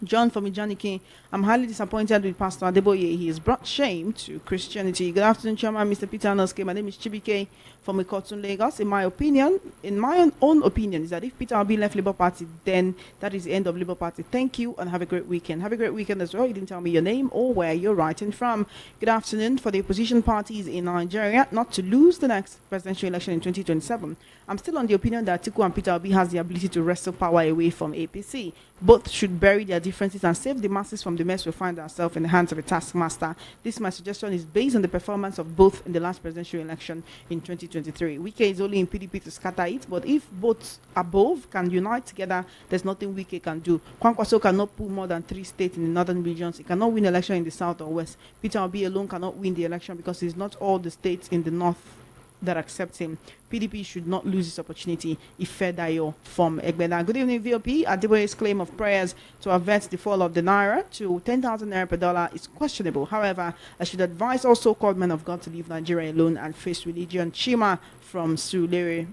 Speaker 1: John from Ijaniki, I'm highly disappointed with Pastor Adeboye. He has brought shame to Christianity. Good afternoon, Chairman, Mr. Peter Noske. My name is Chibike from Ikotun, Lagos. In my own opinion, is that if Peter Obi left Labour Party, then that is the end of Labour Party. Thank you and have a great weekend. Have a great weekend as well. You didn't tell me your name or where you're writing from. Good afternoon. For the opposition parties in Nigeria not to lose the next presidential election in 2027, I'm still on the opinion that Atiku and Peter Obi has the ability to wrestle power away from APC. Both should bury their differences and save the masses from the mess we find ourselves in the hands of a taskmaster. This, my suggestion, is based on the performance of both in the last presidential election in 2023. Wike is only in PDP to scatter it, but if both above can unite together, there's nothing Wike can do. Kwankwaso cannot pull more than 3 states in the northern regions. He cannot win election in the south or west. Peter Obi alone cannot win the election because it's not all the states in the north that accept him. PDP should not lose this opportunity. Ifedayo from Egbeda. Good evening, VOP. Adeboye's claim of prayers to avert the fall of the Naira to 10,000 Naira per dollar is questionable. However, I should advise all so-called men of God to leave Nigeria alone and face religion. Chima from Sulere.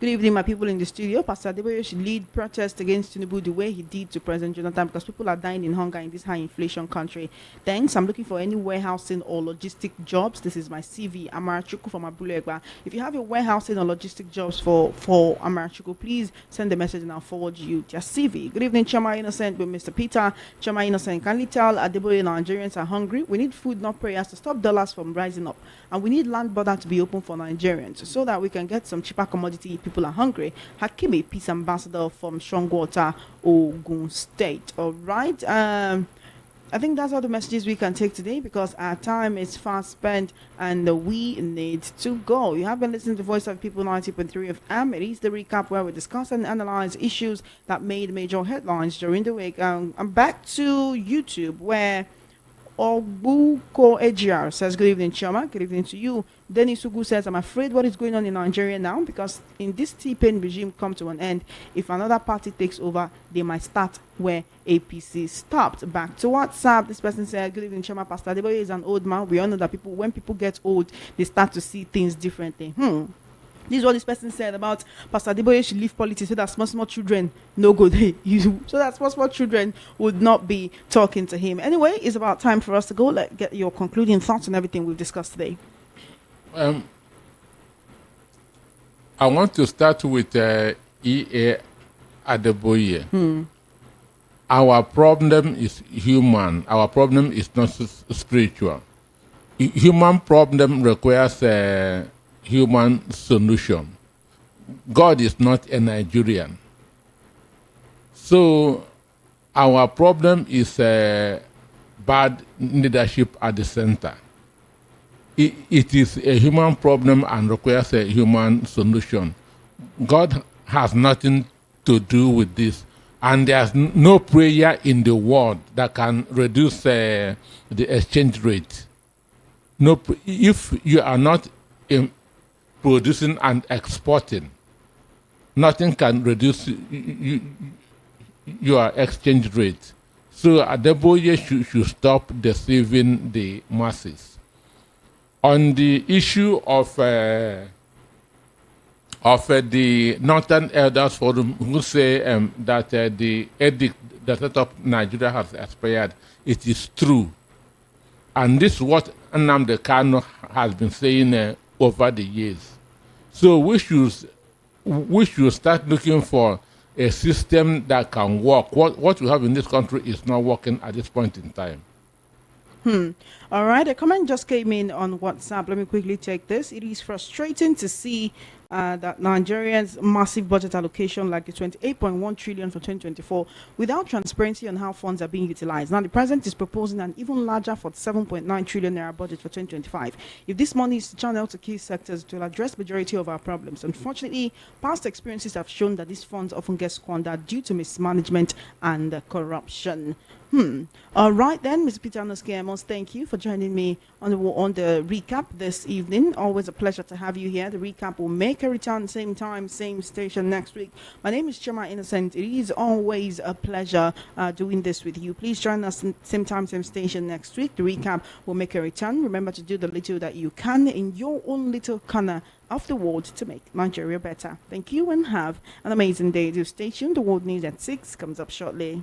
Speaker 1: Good evening, my people in the studio. Pastor Adeboye should lead protests against Tinubu the way he did to President Jonathan because people are dying in hunger in this high inflation country. Thanks. I'm looking for any warehousing or logistic jobs. This is my CV, Amarachuku from Abulegba. If you have a warehousing or logistic jobs for Amarachuku, please send a message and I'll forward you their CV. Good evening, Chama Innocent with Mr. Peter. Chama Innocent, can you tell Adeboye Nigerians are hungry? We need food, not prayers, to stop dollars from rising up. And we need land border to be open for Nigerians so that we can get some cheaper commodity. People are hungry. Hakimi, peace ambassador from Strongwater, Ogun State. All right. I think that's all the messages we can take today because our time is fast spent and we need to go. You have been listening to Voice of People 90.3 of AM. It is the recap where we discuss and analyze issues that made major headlines during the week. I'm back to YouTube where Obuko Ejiar says, good evening, Chama. Good evening to you. Dennis Ugu says, I'm afraid what is going on in Nigeria now because in this T-Pain regime come to an end, if another party takes over, they might start where APC stopped. Back to WhatsApp. This person said, good evening, Chama. Pastor Adeboye is an old man. We all know that when people get old, they start to see things differently. This is what this person said about Pastor Adeboye should leave politics so that small children no good. So that small children would not be talking to him. Anyway, it's about time for us to go. Let's get your concluding thoughts on everything we've discussed today.
Speaker 2: I want to start with E.A. Adeboye. Our problem is human. Our problem is not spiritual. Human problem requires a human solution. God is not a Nigerian. So our problem is bad leadership at the center. It is a human problem and requires a human solution. God has nothing to do with this. And there's no prayer in the world that can reduce the exchange rate. No, if you are not producing and exporting, nothing can reduce your exchange rate. So Adeboye should stop deceiving the masses. On the issue of the Northern Elders Forum, who say that the edict that set up Nigeria has expired, it is true. And this is what Nnamdi Kanu has been saying over the years. So we should start looking for a system that can work. What we have in this country is not working at this point in time.
Speaker 1: All right, a comment just came in on WhatsApp. Let me quickly take this. It is frustrating to see that Nigerians' massive budget allocation, like the 28.1 trillion for 2024, without transparency on how funds are being utilized. Now, the president is proposing an even larger 47.9 trillion naira budget for 2025. If this money is channeled to key sectors, it will address majority of our problems. Unfortunately, past experiences have shown that these funds often get squandered due to mismanagement and corruption. All right then, Mr. Peter Anoskeamos, thank you for joining me on the recap this evening. Always a pleasure to have you here. The recap will make a return, same time, same station next week. My name is Chema Innocent. It is always a pleasure doing this with you. Please join us same time, same station next week. The recap will make a return. Remember to do the little that you can in your own little corner of the world to make Nigeria better. Thank you and have an amazing day. Do stay tuned. The world news at 6 comes up shortly.